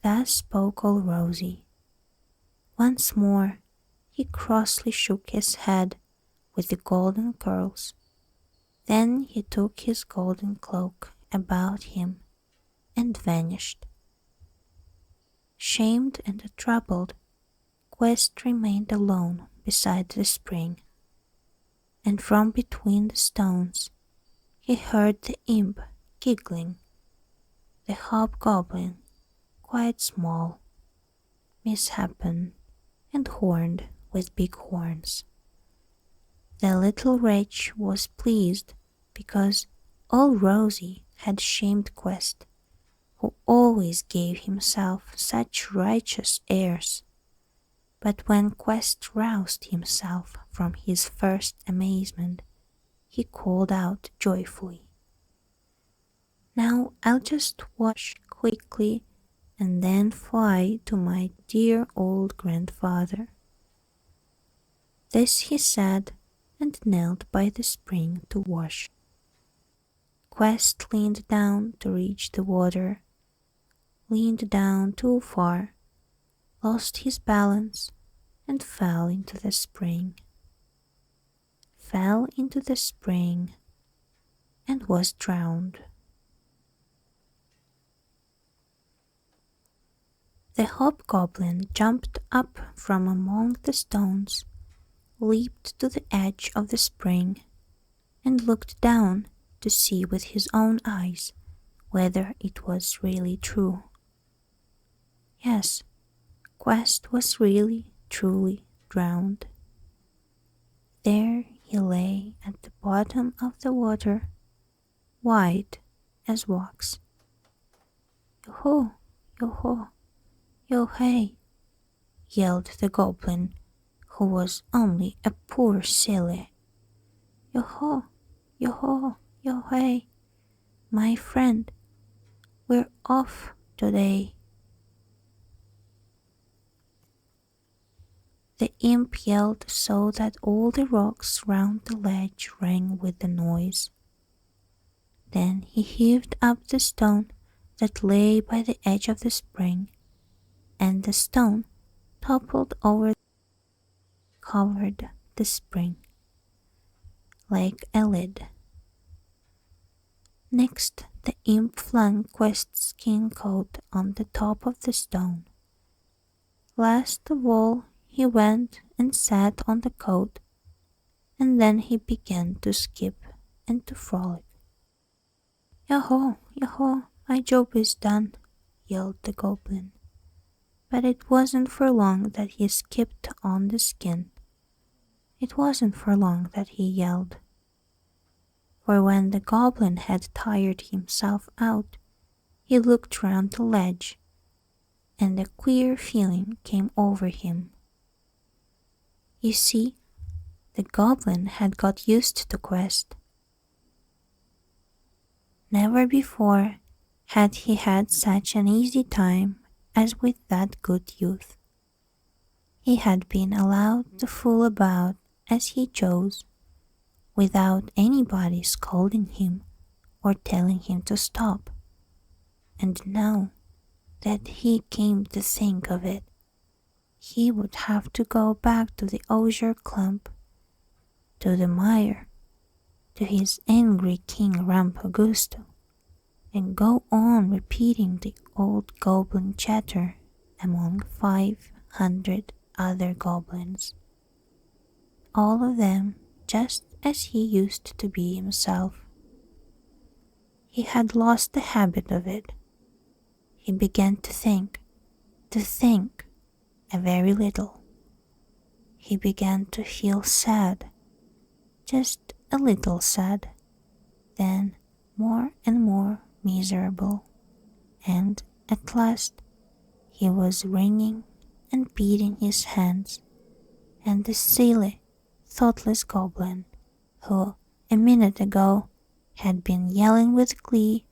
Thus spoke old Rosy. Once more he crossly shook his head with the golden curls. Then he took his golden cloak about him and vanished. Shamed and troubled, Quest remained alone beside the spring, and from between the stones he heard the imp giggling, the hobgoblin, quite small, misshapen, and horned with big horns. The little wretch was pleased because old Rosy had shamed Quest, who always gave himself such righteous airs. But when Quest roused himself from his first amazement, he called out joyfully, "Now I'll just wash quickly and then fly to my dear old grandfather." This he said and knelt by the spring to wash. Quest leaned down to reach the water, leaned down too far, lost his balance, and fell into the spring. Fell into the spring and was drowned. The hobgoblin jumped up from among the stones, leaped to the edge of the spring, and looked down to see with his own eyes whether it was really true. Yes, Quest was really, truly drowned. There he lay at the bottom of the water, white as wax. "Yo-ho, yo-ho, yo-hey," yelled the goblin, who was only a poor silly. "Yo-ho, yo-ho, yo-hey, my friend, we're off today." The imp yelled so that all the rocks round the ledge rang with the noise. Then he heaved up the stone that lay by the edge of the spring, and the stone toppled over, covered the spring like a lid. Next, the imp flung Quest's skin coat on the top of the stone. Last of all, he went and sat on the coat, and then he began to skip and to frolic. "Yo-ho, yo-ho, my job is done," yelled the goblin. But it wasn't for long that he skipped on the skin. It wasn't for long that he yelled. For when the goblin had tired himself out, he looked round the ledge, and a queer feeling came over him. You see, the goblin had got used to Quest. Never before had he had such an easy time as with that good youth. He had been allowed to fool about as he chose, without anybody scolding him or telling him to stop. And now that he came to think of it, he would have to go back to the osier clump, to the mire, to his angry King Rampogusto, and go on repeating the old goblin chatter among 500 other goblins, all of them just as he used to be himself. He had lost the habit of it. He began to think a very little. He began to feel sad, just a little sad, then more and more miserable, and at last he was wringing and beating his hands, and the silly, thoughtless goblin, who a minute ago had been yelling with glee,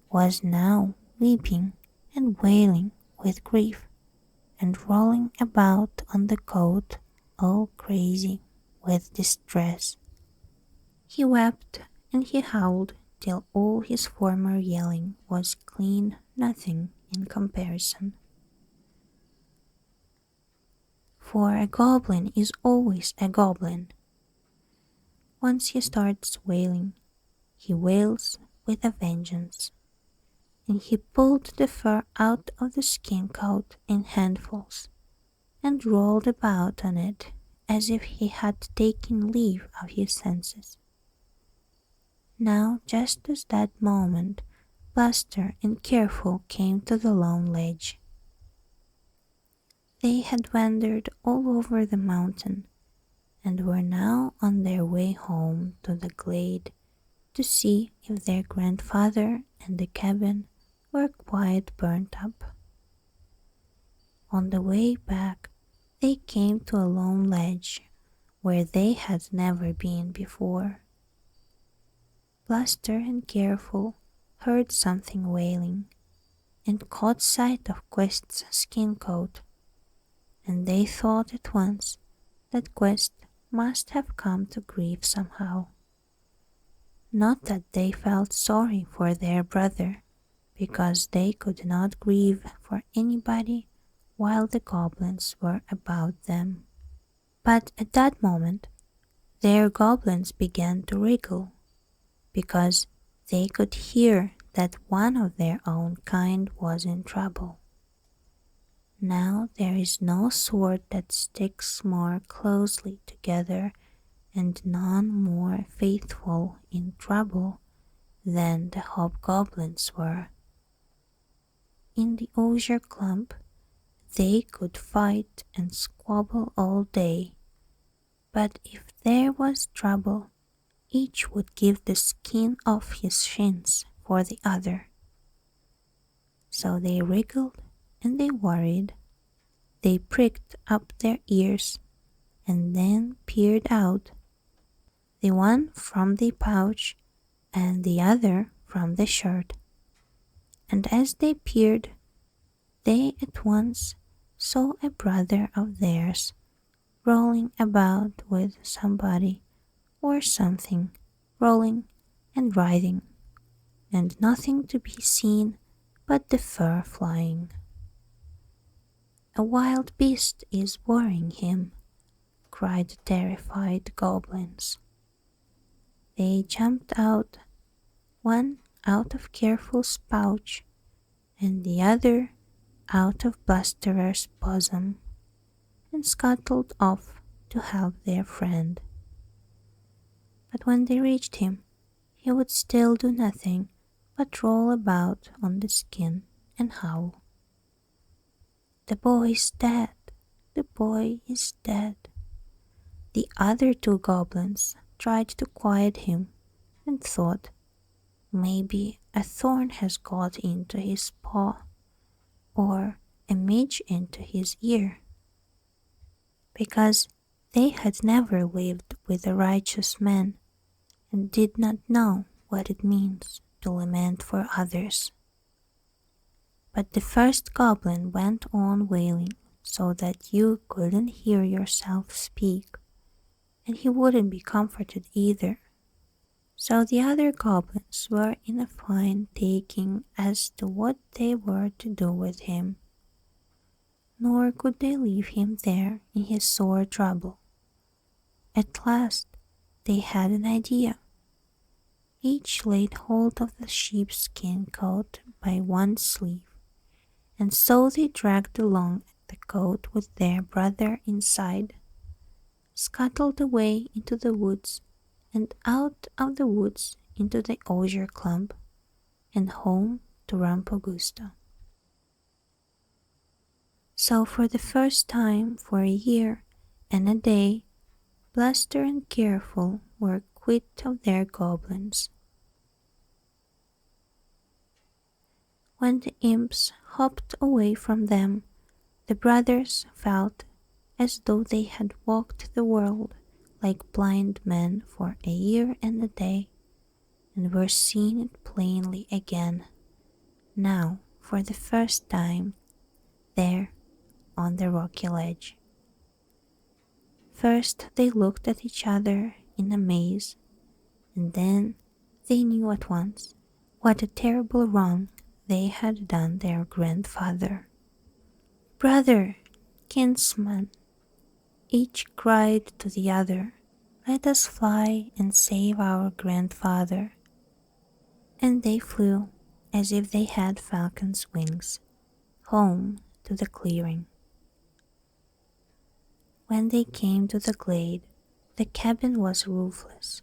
was now weeping and wailing with grief, and rolling about on the coat all crazy with distress. He wept and he howled till all his former yelling was clean nothing in comparison. For a goblin is always a goblin. Once he starts wailing, he wails with a vengeance, and he pulled the fur out of the skin coat in handfuls, and rolled about on it as if he had taken leave of his senses. Now, just at that moment, Buster and Careful came to the lone ledge. They had wandered all over the mountain, and were now on their way home to the glade to see if their grandfather and the cabin were quite burnt up. On the way back, they came to a lone ledge where they had never been before. Bluster and Careful heard something wailing, and caught sight of Quest's skin coat, and they thought at once that Quest must have come to grief somehow. Not that they felt sorry for their brother, because they could not grieve for anybody while the goblins were about them. But at that moment their goblins began to wriggle, because they could hear that one of their own kind was in trouble. Now there is no sword that sticks more closely together and none more faithful in trouble than the hobgoblins were. In the osier clump they could fight and squabble all day, but if there was trouble, each would give the skin off his shins for the other. So they wriggled and they worried, they pricked up their ears and then peered out, the one from the pouch and the other from the shirt. And as they peered, they at once saw a brother of theirs rolling about with somebody or something, rolling and writhing, and nothing to be seen but the fur flying. "A wild beast is worrying him," cried the terrified goblins. They jumped out, one out of Careful's pouch and the other out of Blusterer's bosom, and scuttled off to help their friend. But when they reached him, he would still do nothing but roll about on the skin and howl. "The boy is dead! The boy is dead!" The other two goblins tried to quiet him and thought, maybe a thorn has got into his paw, or a midge into his ear, because they had never lived with a righteous man and did not know what it means to lament for others. But the first goblin went on wailing so that you couldn't hear yourself speak, and he wouldn't be comforted either. So the other goblins were in a fine taking as to what they were to do with him, nor could they leave him there in his sore trouble. At last they had an idea. Each laid hold of the sheepskin coat by one sleeve, and so they dragged along the coat with their brother inside, scuttled away into the woods, and out of the woods into the osier clump, and home to Rampogusta. So for the first time for a year and a day, Bluster and Careful were quit of their goblins. When the imps hopped away from them, the brothers felt as though they had walked the world like blind men for a year and a day, and were seeing it plainly again, now for the first time, there on the rocky ledge. First they looked at each other in amaze, and then They knew at once what a terrible wrong they had done their grandfather. "Brother, kinsman," each cried to the other, "let us fly and save our grandfather." And they flew, as if they had falcon's wings, home to the clearing. When they came to the glade, the cabin was roofless.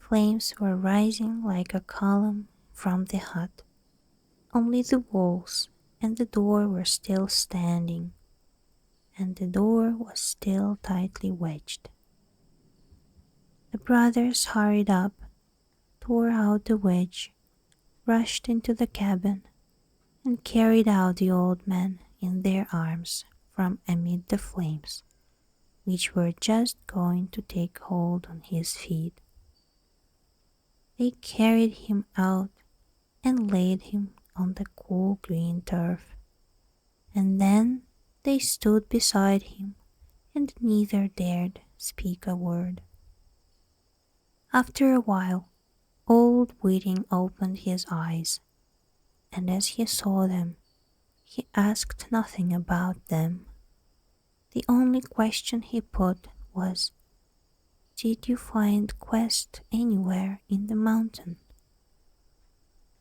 Flames were rising like a column from the hut. Only the walls and the door were still standing, and the door was still tightly wedged. The brothers hurried up, tore out the wedge, rushed into the cabin, and carried out the old man in their arms from amid the flames, which were just going to take hold on his feet. They carried him out and laid him on the cool green turf, and then they stood beside him, and neither dared speak a word. After a while, old Whiting opened his eyes, and as he saw them, he asked nothing about them. The only question he put was, "Did you find Quest anywhere in the mountain?"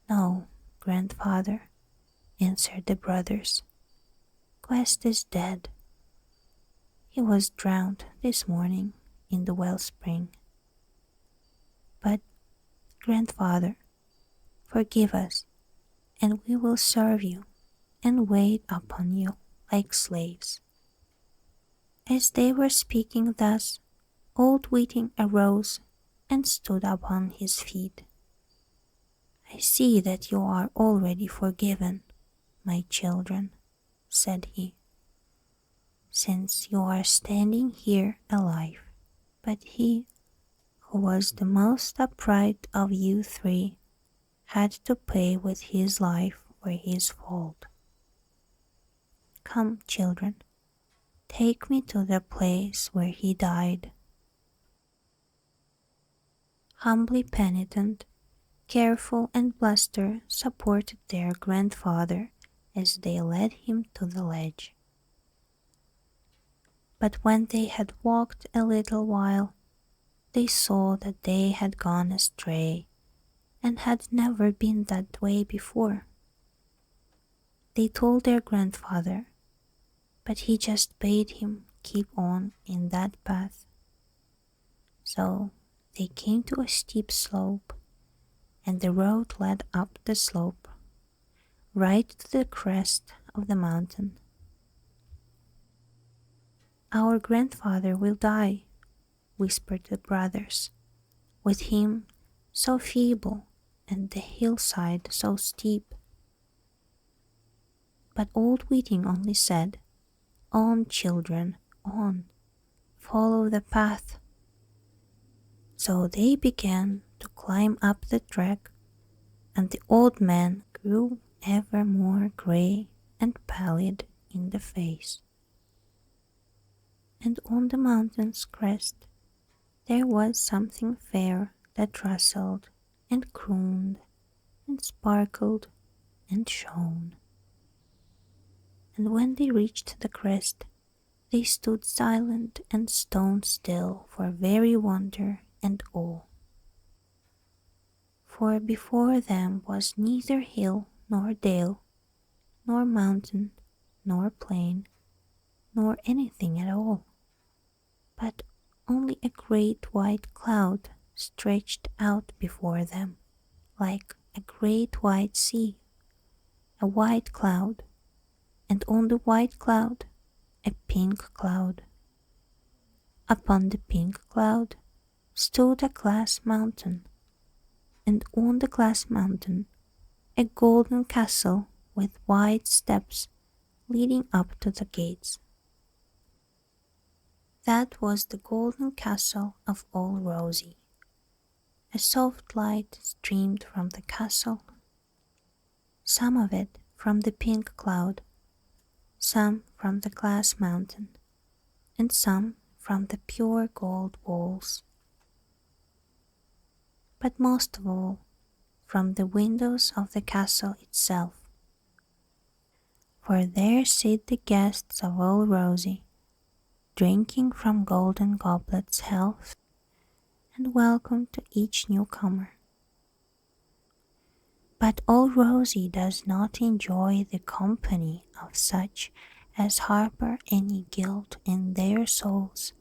"No, grandfather," answered the brothers. "Quest is dead. He was drowned this morning in the wellspring. But, grandfather, forgive us, and we will serve you and wait upon you like slaves." As they were speaking thus, old Whiting arose and stood upon his feet. "I see that you are already forgiven, my children," said he, "since you are standing here alive. But he who was the most upright of you three had to pay with his life for his fault. Come, children, take me to the place where he died." Humbly penitent, Careful and Bluster supported their grandfather as they led him to the ledge. But when they had walked a little while, they saw that they had gone astray and had never been that way before. They told their grandfather, but he just bade him keep on in that path. So they came to a steep slope, and the road led up the slope, right to the crest of the mountain. "Our grandfather will die," whispered the brothers, "with him so feeble and the hillside so steep." But old Whiting only said, "On, children, on, follow the path." So they began to climb up the track, and the old man grew ever more grey and pallid in the face. And on the mountain's crest there was something fair that rustled and crooned and sparkled and shone. And when they reached the crest, they stood silent and stone still for very wonder and awe. For before them was neither hill nor dale, nor mountain, nor plain, nor anything at all, but only a great white cloud stretched out before them, like a great white sea, a white cloud, and on the white cloud a pink cloud. Upon the pink cloud stood a glass mountain, and on the glass mountain a golden castle with wide steps leading up to the gates. That was the golden castle of All Rosy. A soft light streamed from the castle, some of it from the pink cloud, some from the glass mountain, and some from the pure gold walls. but most of all from the windows of the castle itself. For there sit the guests of Old Rosie, drinking from golden goblets health and welcome to each newcomer. But Old Rosie does not enjoy the company of such as harbour any guilt in their souls,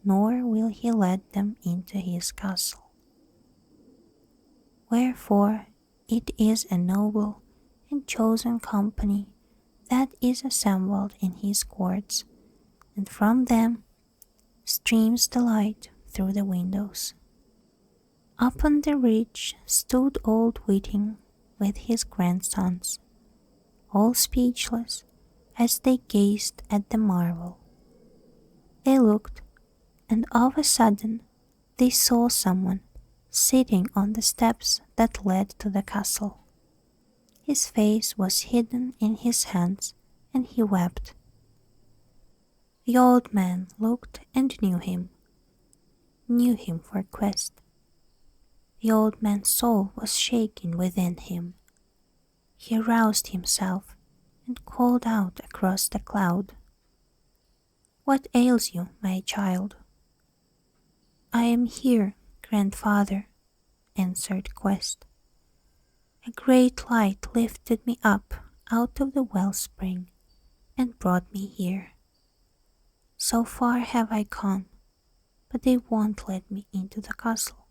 nor will he let them into his castle. Wherefore it is a noble and chosen company that is assembled in his courts, and from them streams the light through the windows. Upon the ridge stood old Whiting with his grandsons, all speechless as they gazed at the marvel. They looked, and of a sudden they saw someone sitting on the steps that led to the castle. His face was hidden in his hands, and he wept. The old man looked and knew him for quest. The old man's soul was shaking within him. He aroused himself and called out across the cloud, "What ails you, my child?" "I am here, grandfather," answered Quest. "A great light lifted me up out of the wellspring and brought me here. So far have I come, but they won't let me into the castle,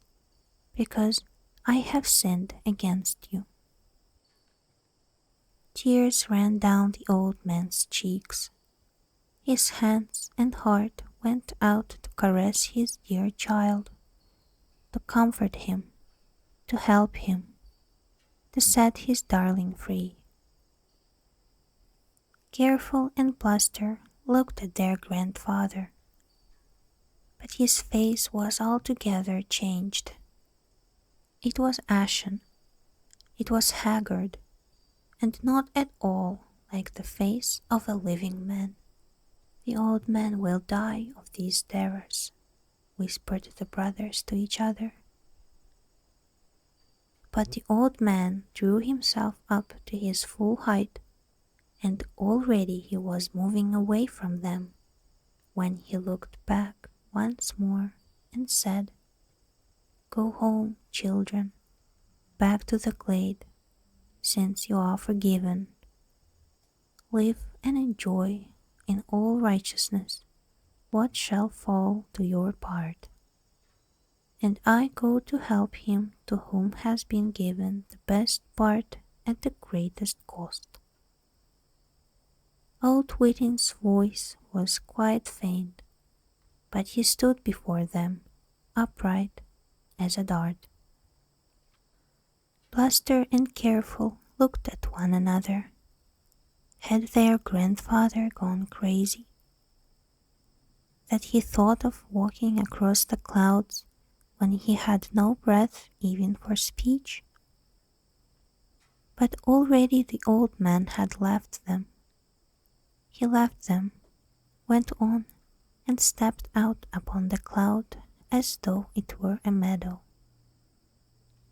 because I have sinned against you." Tears ran down the old man's cheeks. His hands and heart went out to caress his dear child, to comfort him, to help him, to set his darling free. Careful and Bluster looked at their grandfather, but his face was altogether changed. It was ashen, it was haggard, and not at all like the face of a living man. "The old man will die of these terrors," whispered the brothers to each other. But the old man drew himself up to his full height, and already he was moving away from them, when he looked back once more and said, "Go home, children, back to the glade, since you are forgiven. Live and enjoy in all righteousness what shall fall to your part. And I go to help him to whom has been given the best part at the greatest cost." Old Whiting's voice was quite faint, but he stood before them, upright as a dart. Bluster and Careful looked at one another. Had their grandfather gone crazy, that he thought of walking across the clouds when he had no breath even for speech? But already the old man had left them. He left them, went on, and stepped out upon the cloud as though it were a meadow.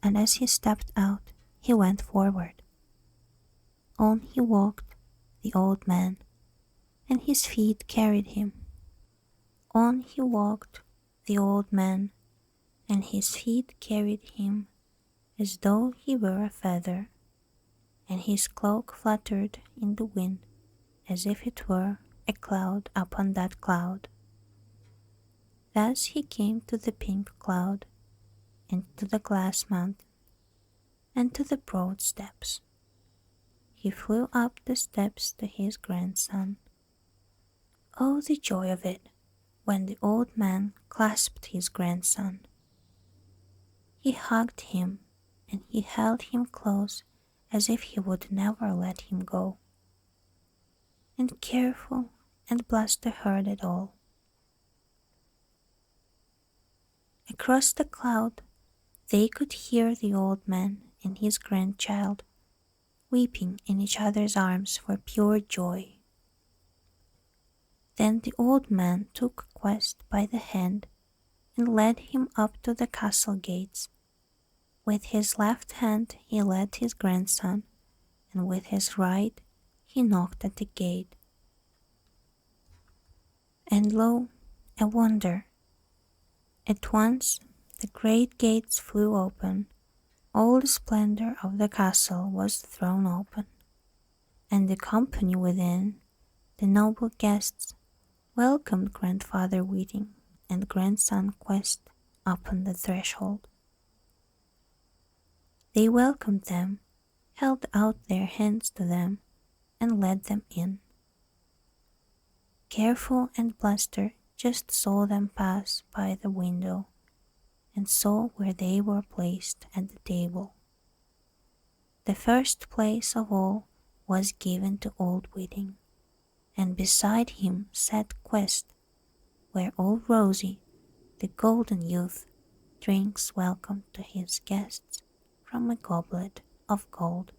And as he stepped out, he went forward. On he walked, the old man, and his feet carried him. On he walked, the old man, and his feet carried him as though he were a feather, and his cloak fluttered in the wind as if it were a cloud upon that cloud. Thus he came to the pink cloud, and to the glass mountain, and to the broad steps. He flew up the steps to his grandson. Oh, the joy of it, when the old man clasped his grandson. He hugged him, and he held him close as if he would never let him go. And Careful and Bluster heard it all. Across the cloud they could hear the old man and his grandchild weeping in each other's arms for pure joy. Then the old man took Quest by the hand and led him up to the castle gates, With his left hand he led his grandson, and with his right he knocked at the gate. And lo, a wonder! At once the great gates flew open, all the splendor of the castle was thrown open, and the company within, the noble guests, welcomed Grandfather Whiting and grandson Quest upon the threshold. They welcomed them, held out their hands to them, and led them in. Careful and Bluster just saw them pass by the window, and saw where they were placed at the table. The first place of all was given to old Whiting, and beside him sat Quest, where old Rosie, the golden youth, drinks welcome to his guests from a goblet of gold.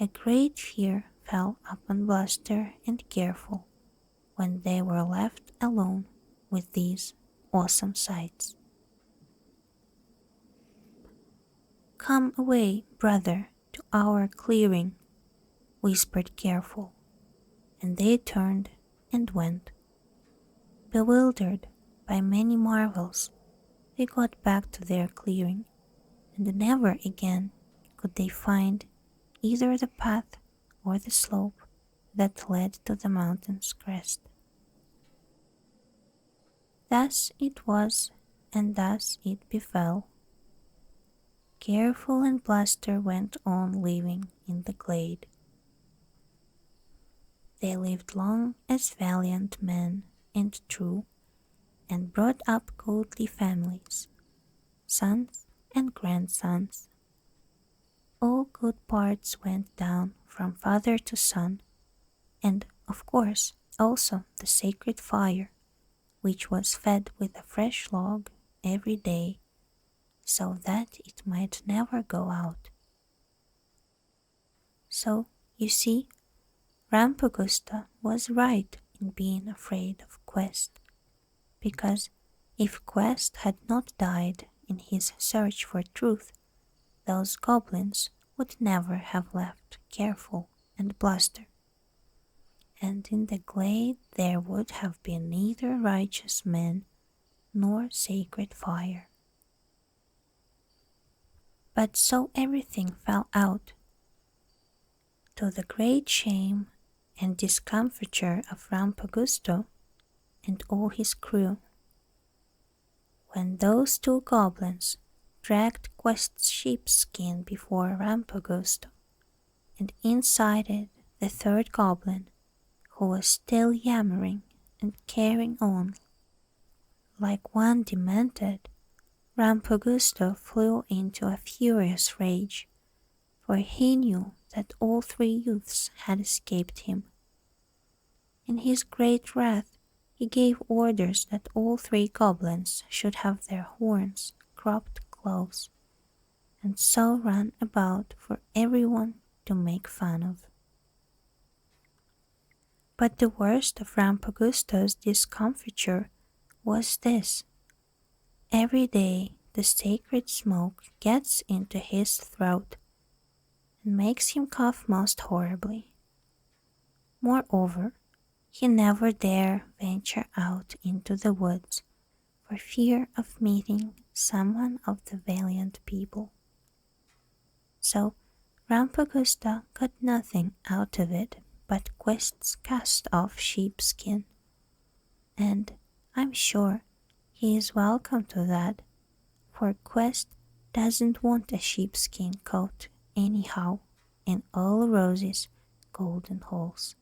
A great fear fell upon Bluster and Careful when they were left alone with these awesome sights. "Come away, brother, to our clearing," whispered Careful, and they turned and went. Bewildered by many marvels, they got back to their clearing, and never again could they find either the path or the slope that led to the mountain's crest. Thus it was, and thus it befell. Careful and Bluster went on living in the glade. They lived long as valiant men and true, and brought up goodly families, sons and grandsons. All good parts went down from father to son, and of course also the sacred fire, which was fed with a fresh log every day, so that it might never go out. So, you see, Rampogusta was right in being afraid of Quest, because if Quest had not died in his search for truth, those goblins would never have left Careful and Bluster, and in the glade there would have been neither righteous men nor sacred fire. But so everything fell out, to the great shame and discomfiture of Rampogusto and all his crew. When those two goblins dragged Quest's sheepskin before Rampogusto, and inside it the third goblin, who was still yammering and carrying on like one demented, Rampogusto flew into a furious rage, for he knew that all three youths had escaped him. In his great wrath he gave orders that all three goblins should have their horns cropped close, and so run about for everyone to make fun of. But the worst of Rampogusto's discomfiture was this: every day the sacred smoke gets into his throat and makes him cough most horribly. Moreover, he never dare venture out into the woods for fear of meeting someone of the valiant people. So Rampogusta got nothing out of it but Quest's cast-off sheepskin, and I'm sure he is welcome to that, for Quest doesn't want a sheepskin coat anyhow in all Rosie's golden halls.